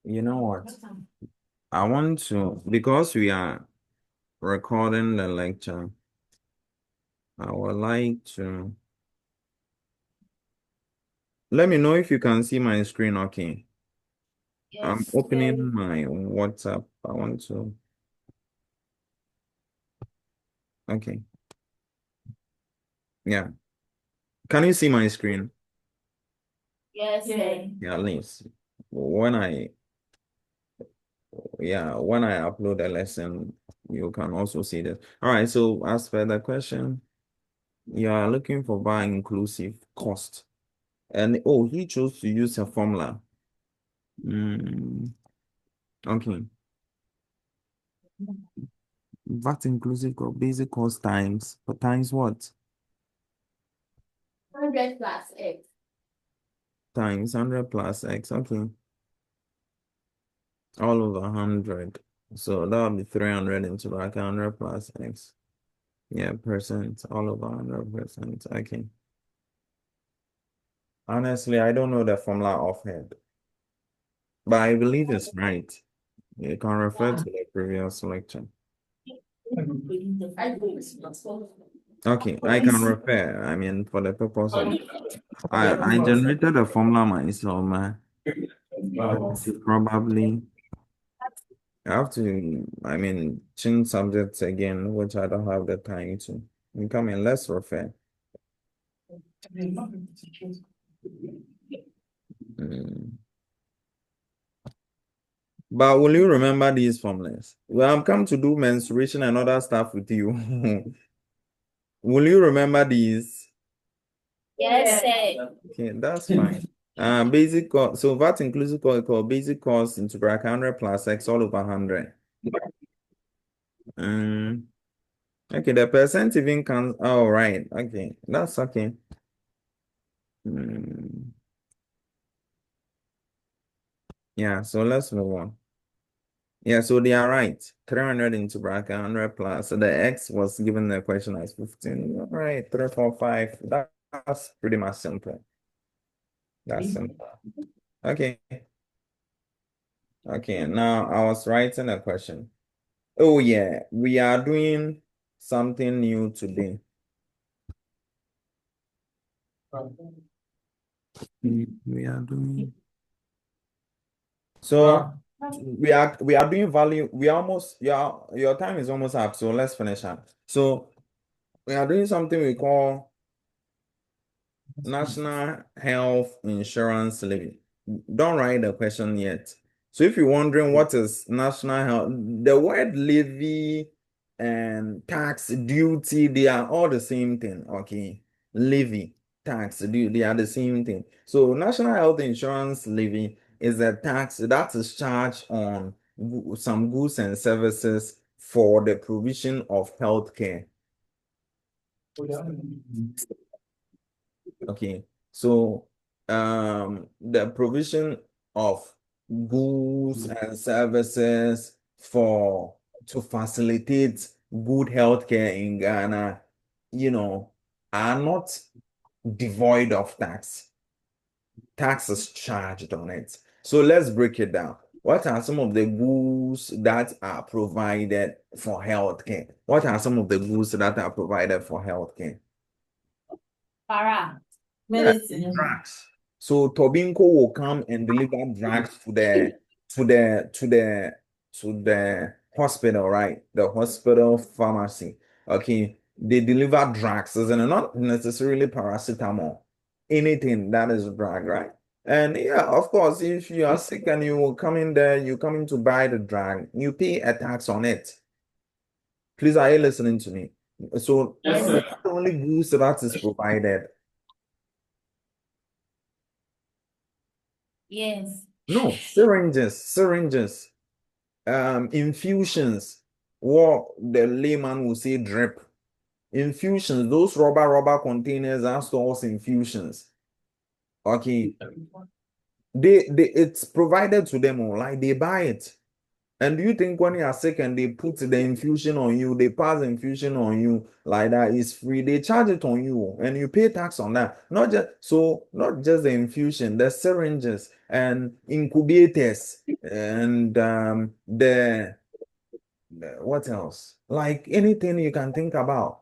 You know what? I want to, because we are recording the lecture, I would like to let me know if you can see my screen. Okay. I'm opening my WhatsApp. I want to. Okay. Yeah. Can you see my screen? Yes. Yeah, at least when I upload a lesson, you can also see this. All right. So as per the question, you are looking for bar inclusive cost. And oh, he chose to use a formula. Okay. VAT inclusive cost, basic cost times what? 100 plus X. Times 100 plus X. Okay. All over 100. So that would be 300 into like 100 plus X. Yeah, percent. All over 100%. Okay. Honestly, I don't know the formula offhand, but I believe it's right. You can refer to the previous lecture. I think it's possible. Okay, I can refer. I mean, for the purpose of I generated a formula myself, man. Probably I have to, I mean, change subjects again, which I don't have the time to. You come in, let's refer. Mm. But will you remember these formulas? Well, I'm come to do mensuration and other stuff with you. Will you remember these? Yes, sir. Okay, that's fine. Basic cost, so that inclusive cost called basic cost into bracket 100 plus x all over 100. Okay, the percent even comes, oh, right. Okay, that's okay. Mm, yeah, so let's move on. Yeah, so they are right. 300 into bracket 100 plus. So the x was given the question as 15. All right, 3, 4, 5. That's pretty much simple. That's simple. Okay. Okay, now I was writing a question. Oh, yeah, we are doing something new today. We are doing. So we are doing value. We almost your time is almost up. So let's finish up. So we are doing something we call National Health Insurance Levy. Don't write the question yet. So if you're wondering what is national health, the word levy and tax duty, they are all the same thing. Okay. Levy, tax, duty, they are the same thing. So national health insurance levy is a tax that is charged on some goods and services for the provision of health care. Okay, so the provision of goods and services for to facilitate good healthcare in Ghana, you know, are not devoid of tax. Tax is charged on it. So let's break it down. What are some of the goods that are provided for healthcare? What are some of the goods that are provided for healthcare? Para. Yeah, Medicine. drugs. So Tobinco will come and deliver drugs to the hospital, right? The hospital pharmacy. Okay. They deliver drugs, isn't it? Not necessarily paracetamol. Anything that is a drug, right? And yeah, of course, if you are sick and you will come in there, you come in to buy the drug, you pay a tax on it. Please, are you listening to me? So Yes, the sir. only goods that is provided. Yes. No, syringes, infusions, what the layman will say drip. Infusions, those rubber containers are stores infusions. Okay. It's provided to them all, like they buy it. And do you think when you are sick and they put the infusion on you, they pass the infusion on you like that, it's free. They charge it on you and you pay tax on that. Not just the infusion, the syringes and incubators and what else? Like anything you can think about.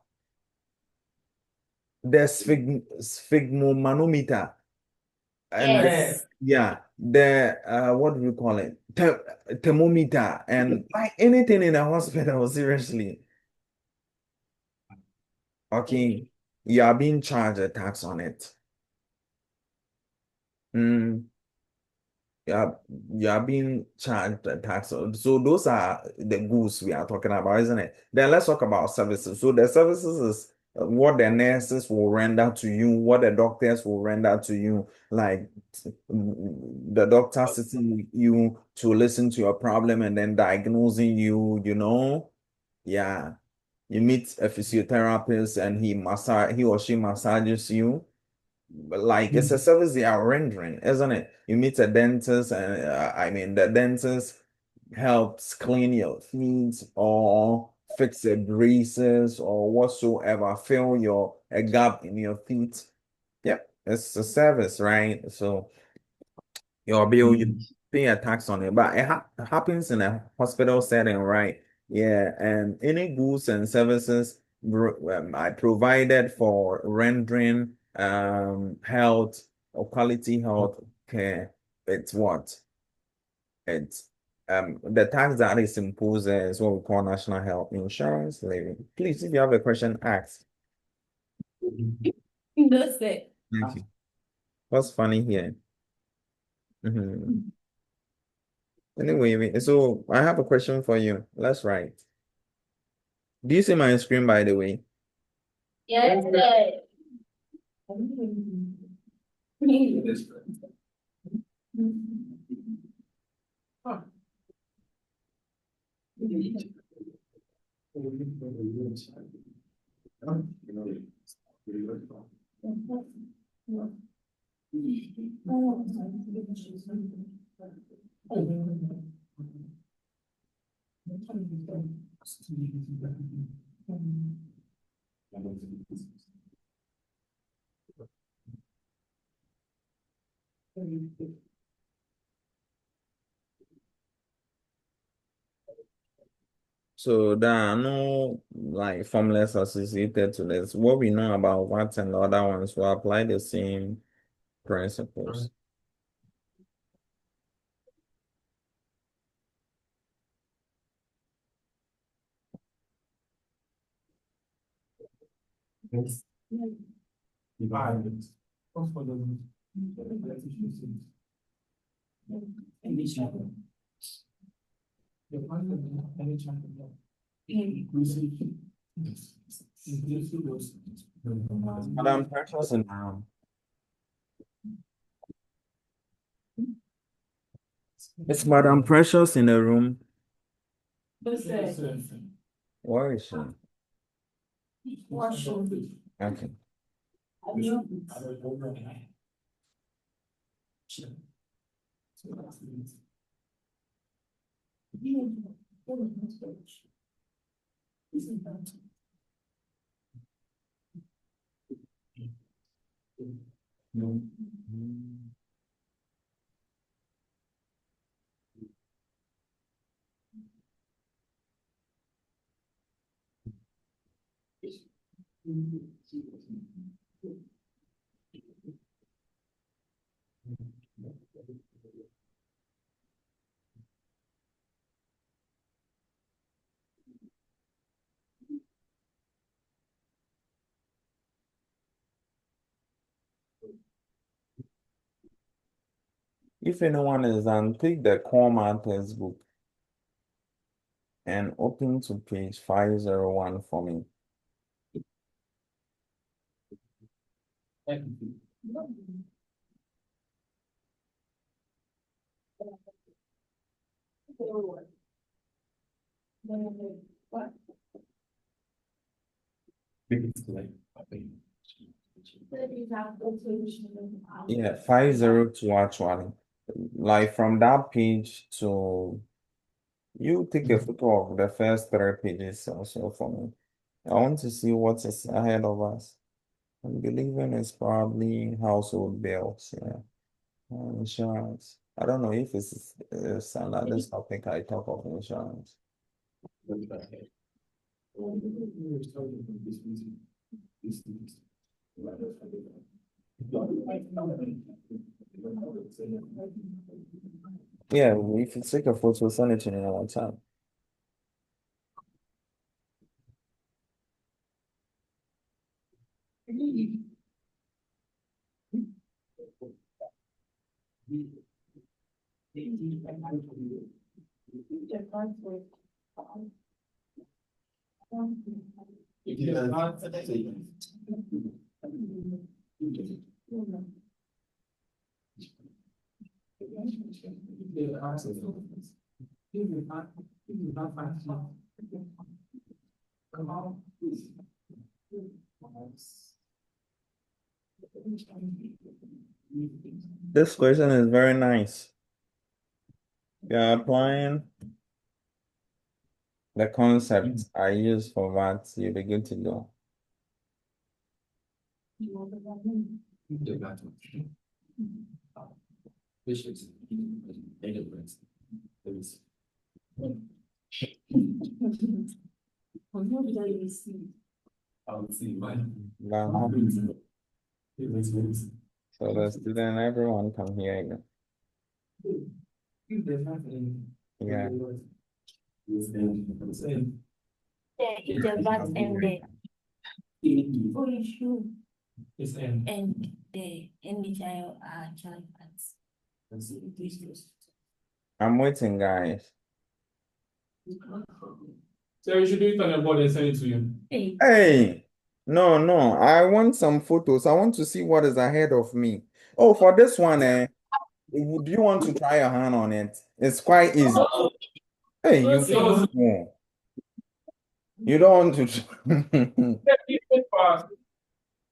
The sphygmomanometer and Yes. yeah, the what do you call it? Thermometer and like anything in a hospital, seriously. Okay, you are being charged a tax on it. Mm, you are being charged a tax on. So those are the goods we are talking about, isn't it? Then let's talk about services. So the services is what the nurses will render to you, what the doctors will render to you, like the doctor sitting with you to listen to your problem and then diagnosing you. Yeah. You meet a physiotherapist and he or she massages you. But like it's a service they are rendering, isn't it? You meet a dentist, and I mean the dentist helps clean your teeth or fix the braces or whatsoever, fill a gap in your teeth. Yep, it's a service, right? So your bill, you pay a tax on it, but it happens in a hospital setting, right? Yeah, and any goods and services I provided for rendering health or quality health care. It's what? It's the tax that is imposed is what we call national health insurance levy. Please, if you have a question, ask. That's it. Thank you. What's funny here? Mhm. Anyway, so I have a question for you. Let's write. Do you see my screen, by the way? Yes, sir. So there are no like formulas associated to this. What we know about what and the other ones will apply the same principles. Madam Precious in the room. It's Madam Precious in the room. Where is she? Okay. If anyone is done, take the Comma textbook and open to page 501 for me. Yeah, 502 actually. Like from that page to you take a photo of the first three pages also for me. I want to see what is ahead of us. I'm believing it's probably household bills, yeah. Insurance. I don't know if it's another topic I talk of insurance. Yeah, if you take a photo, send it to me on WhatsApp. This question is very nice. You're applying the concepts I use for that, you'll be good to go. I would say, man. But, so the student, everyone can hear you. If there's nothing. Yeah. If the VAT and the oh, you should It's and the NHI are child tax. I'm waiting, guys. So you should do it on your board and send it to you. Hey, Hey, no, I want some photos. I want to see what is ahead of me. Oh, for this one, would you want to try your hand on it? It's quite easy. Hey, you So, fool. You don't want to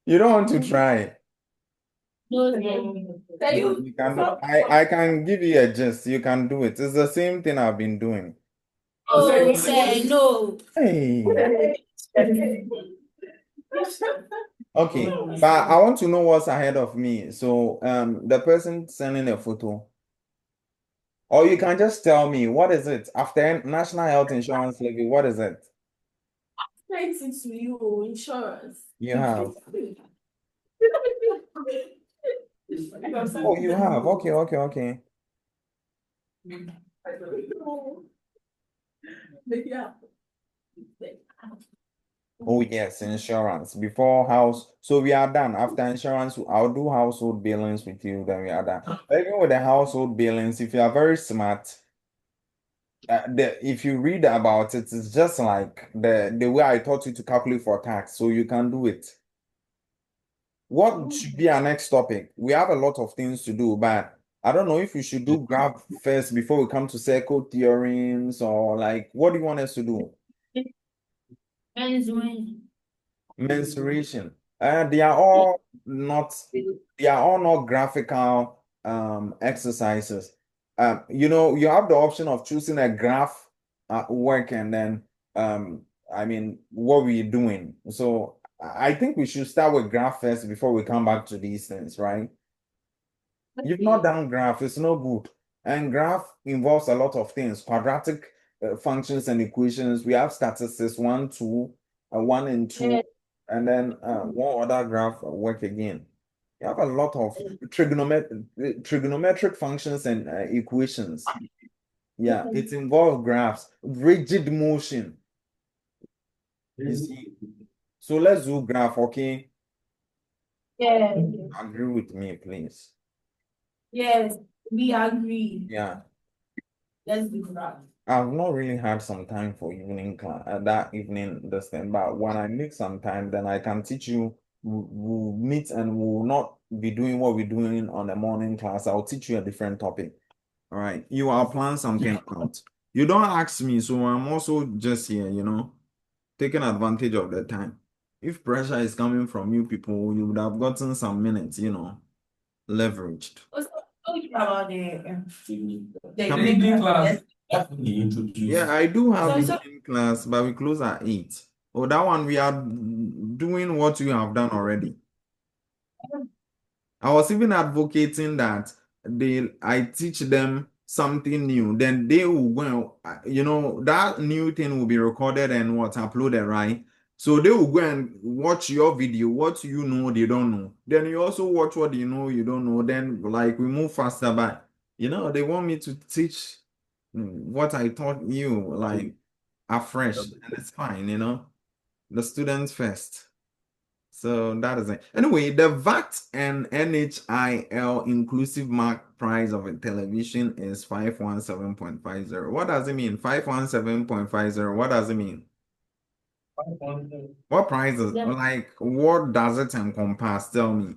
you don't want to try. no, no. Can you? You can I can give you a gist. You can do it. It's the same thing I've been doing. Oh, say no. Hey. Okay, but I want to know what's ahead of me. So, the person sending a photo, or you can just tell me what is it after National Health Insurance Levy? What is it? Sent it to you, insurance. You have. Oh, you have. Okay. Yeah. Oh, yes, insurance before house. So we are done. After insurance, I'll do household billings with you. Then we are done. Even with the household billings, if you are very smart, if you read about it, it's just like the way I taught you to calculate for tax, so you can do it. What should be our next topic? We have a lot of things to do, but I don't know if we should do graph first before we come to circle theorems, or like what do you want us to do? Mensuration. They are all not graphical exercises. You have the option of choosing a graph work, and then I mean what we're doing. So I think we should start with graph first before we come back to these things, right? You've not done graph, it's no good. And graph involves a lot of things, quadratic functions and equations. We have statistics, one, two, one and two, and then one other graph work again. You have a lot of trigonometric functions and equations. Yeah, it involves graphs, rigid motion. You see, so let's do graph, okay? Yeah. Agree with me, please. Yes, we agree. Yeah. Let's do that. I've not really had some time for evening class, that evening this thing, but when I make some time, then I can teach you. We'll meet and we'll not be doing what we're doing on the morning class. I'll teach you a different topic. All right. You are plan something out. You don't ask me, so I'm also just here, taking advantage of the time. If pressure is coming from you people, you would have gotten some minutes, leveraged. Also, talking about the Come evening class. Yeah, I do have So- evening class, but we close at 8. Oh, that one we are doing what you have done already. I was even advocating that I teach them something new. Then they will go and, that new thing will be recorded and uploaded, right? So they will go and watch your video, what you know they don't know. Then you also watch what you know you don't know. Then like we move faster by. They want me to teach what I taught you, like afresh, and it's fine. The students first. So that is it. Anyway, the VAT and NHIL inclusive mark price of a television is 517.50. What does it mean? 517.50. What does it mean? What prices? Like, what does it encompass? Tell me.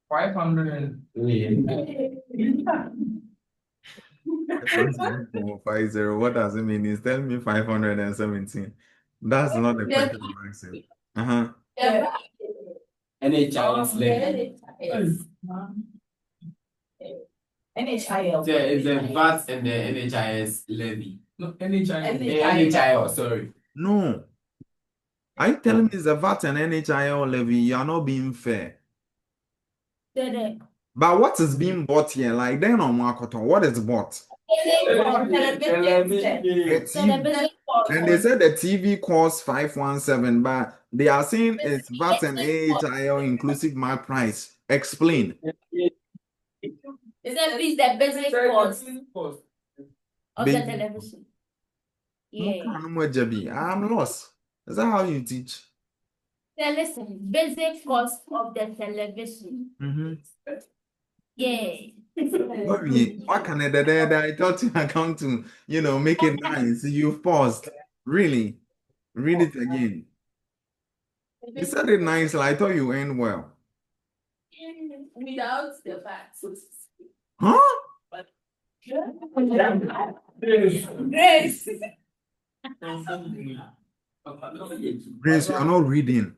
500 517.50. What does it mean? It's telling me 517. That's not the question I'm asking. Uh-huh. NHIS levy. NHIL. It's the VAT and the NHIS levy. No, NHIL, sorry. No. Are you telling me it's the VAT and NHIL levy? You are not being fair. But what is being bought here? Like, then on Makoto, what is bought? And they said the TV costs 517, but they are saying it's VAT and AHIL inclusive mark price. Explain. Is that please the basic cost of the television? Yeah. I'm lost. Is that how you teach? Then listen, basic cost of the television. Mm-hmm. Yeah. What can I thought I come to, make it nice. You've paused. Really? Read it again. You said it nicely. I thought you end well. Without the facts. Huh? Grace. Grace, you're not reading.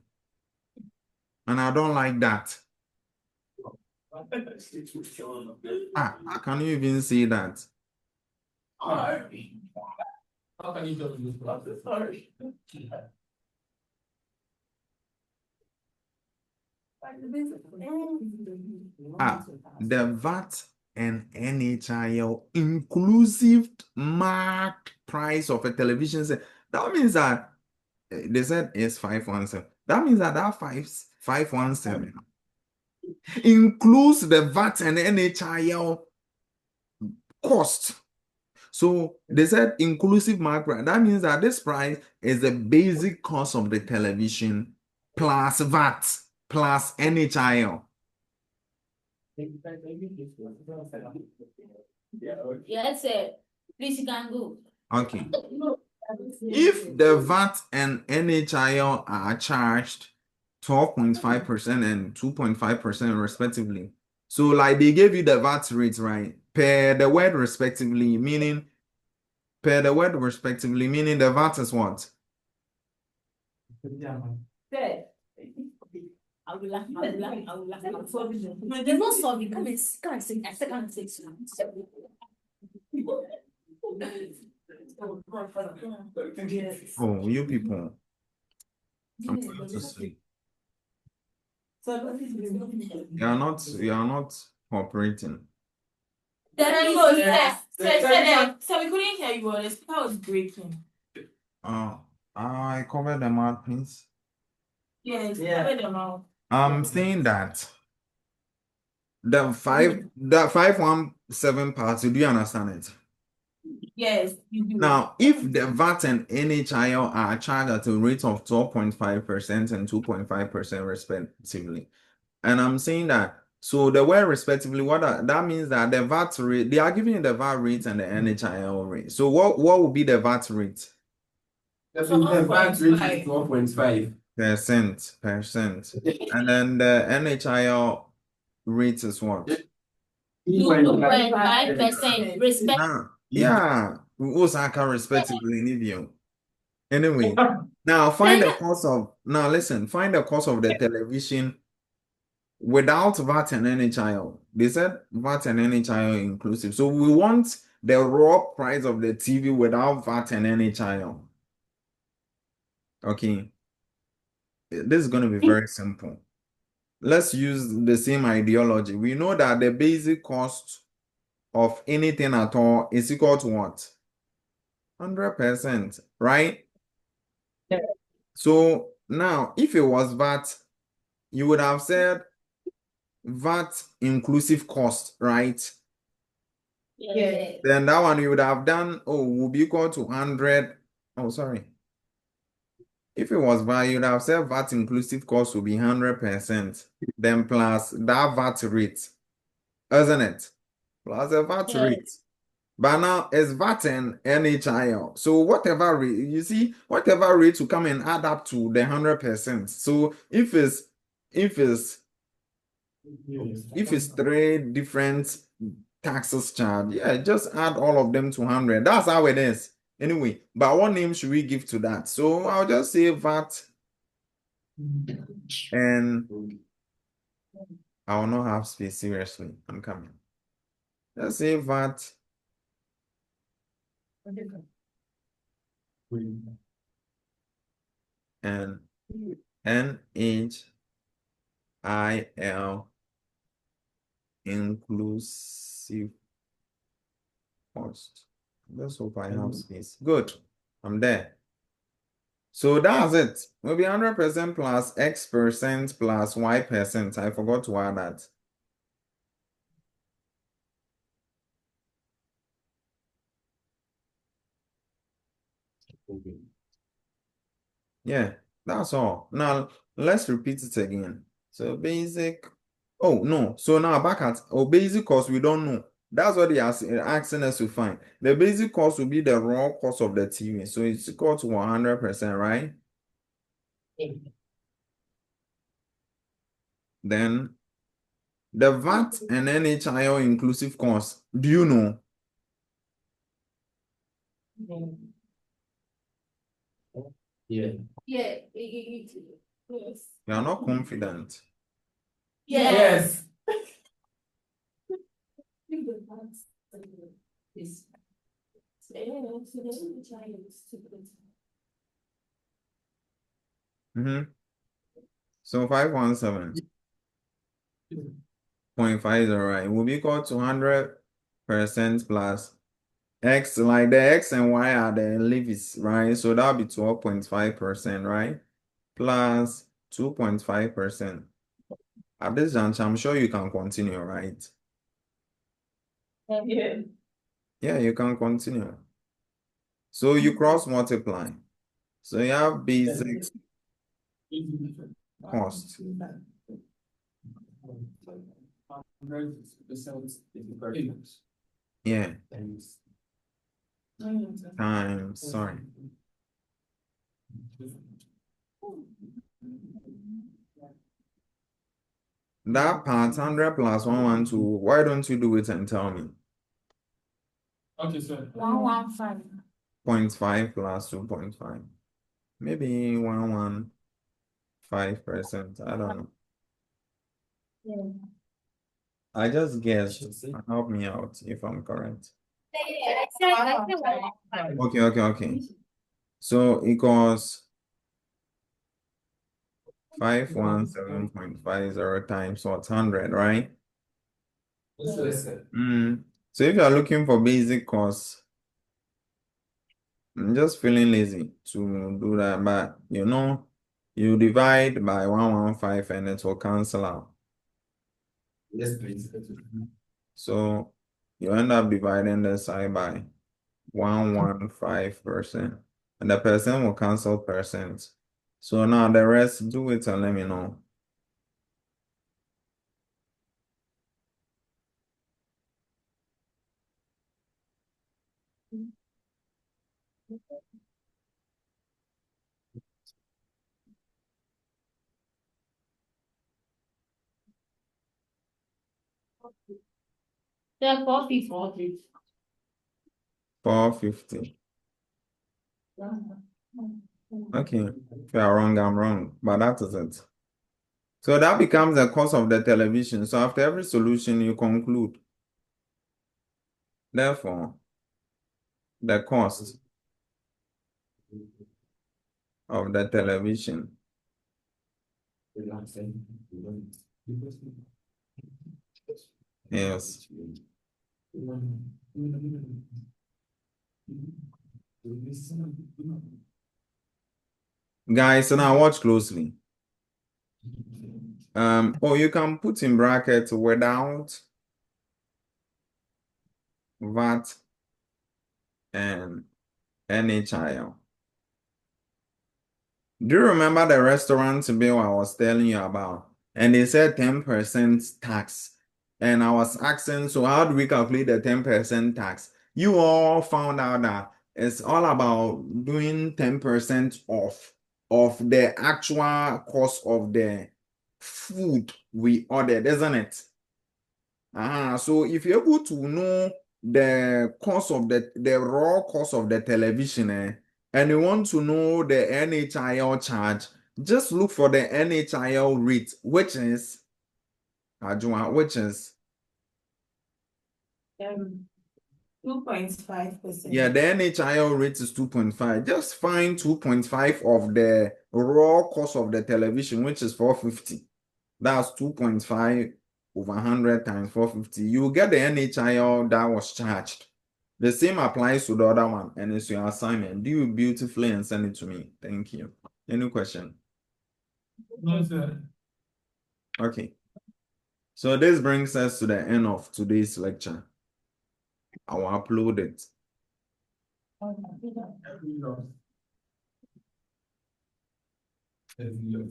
And I don't like that. How can you even say that? How can you just use glasses? Sorry. The VAT and NHIL inclusive marked price of a television set. That means that they said it's 517. That means that 517 includes the VAT and NHIL cost. So they said inclusive mark price. That means that this price is the basic cost of the television plus VAT plus NHIL. Yes, sir. Please, you can go. Okay. If the VAT and NHIL are charged 12.5% and 2.5% respectively, so like they gave you the VAT rates, right? Per the word respectively, meaning the VAT is what? Sir. I will laugh. No, there's no solving. Come and say, I second say. Oh, you people. I'm going to sleep. You are not cooperating. So we couldn't hear you. The speaker was breaking. I covered the mouth, please. Yes, cover them out. I'm saying that the 517 parts, do you understand it? Yes, you do. Now, if the VAT and NHIL are charged at a rate of 12.5% and 2.5% respectively, and I'm saying that, so the word respectively, that means that the VAT rate, they are giving you the VAT rate and the NHIL rate. So what will be the VAT rate? The VAT rate is 1.5. Percent. And then the NHIL rate is what? 2.5% respect. Yeah, we also can respectively leave you. Anyway, now find the cost of the television without VAT and NHIL. They said VAT and NHIL inclusive. So we want the raw price of the TV without VAT and NHIL. Okay. This is going to be very simple. Let's use the same ideology. We know that the basic cost of anything at all is equal to what? 100%, right? Yeah. So now, if it was VAT, you would have said VAT inclusive cost, right? Yeah. Then that one you would have done, will be equal to 100. Oh, sorry. If it was VAT, you'd have said VAT inclusive cost will be 100%, then plus that VAT rate, isn't it? Plus the VAT rate. But now it's VAT and NHIL. So whatever rate, you see, whatever rate will come and add up to the 100%. So if it's three different taxes charged, yeah, just add all of them to 100. That's how it is. Anyway, but what name should we give to that? So I'll just say VAT, and I will not have space. Seriously, I'm coming. Let's say VAT and NHIL inclusive cost. Let's hope I have space. Good. I'm there. So that's it. Will be 100% plus X% plus Y%. I forgot to add that. Yeah, that's all. Now let's repeat it again. So basic. Oh no. So now back at basic cost we don't know. That's what they are asking us to find. The basic cost will be the raw cost of the TV. So it's equal to 100%, right? Then the VAT and NHIO inclusive cost. Do you know? Yeah. Yeah. Yes. You are not confident. Yes. So 517.5 is right. It will be equal to 100% plus X, like the X and Y are the levies, right? So that'll be 12.5%, right? Plus 2.5%. At this juncture, I'm sure you can continue, right? Yeah. Yeah, you can continue. So you cross multiply. So you have basic cost. Yeah, times, sorry. That part 100 plus 112. Why don't you do it and tell me? Okay, sir. 115. 0.5 plus 2.5. Maybe 115%. I don't know. Yeah. I just guessed. Help me out if I'm correct. Okay. So equals 517.50 times what's 100, right? Yes, sir. So if you are looking for basic costs, I'm just feeling lazy to do that, but you divide by 115 and it will cancel out. Yes, please. So you end up dividing the side by 115%, and the percent will cancel percent. So now the rest, do it and let me know. Yeah, 450. 450. Okay, if you are wrong, I'm wrong, but that is it. So that becomes the cost of the television. So after every solution, you conclude. Therefore, the cost of the television is guys, so now watch closely. You can put in brackets without VAT and NHIL. Do you remember the restaurant bill I was telling you about? And they said 10% tax. And I was asking, so how do we calculate the 10% tax? You all found out that it's all about doing 10% off of the actual cost of the food we ordered, isn't it? So if you're able to know the cost of the raw cost of the television, and you want to know the NHIL charge, just look for the NHIL rate, which is 2.5%. yeah, the NHIL rate is 2.5. Just find 2.5 of the raw cost of the television, which is 450. That's 2.5 over 100 times 450. You get the NHIL that was charged. The same applies to the other one, and it's your assignment. Do it beautifully and send it to me. Thank you. Any question? No, sir. Okay. So this brings us to the end of today's lecture. I will upload it. Every loss.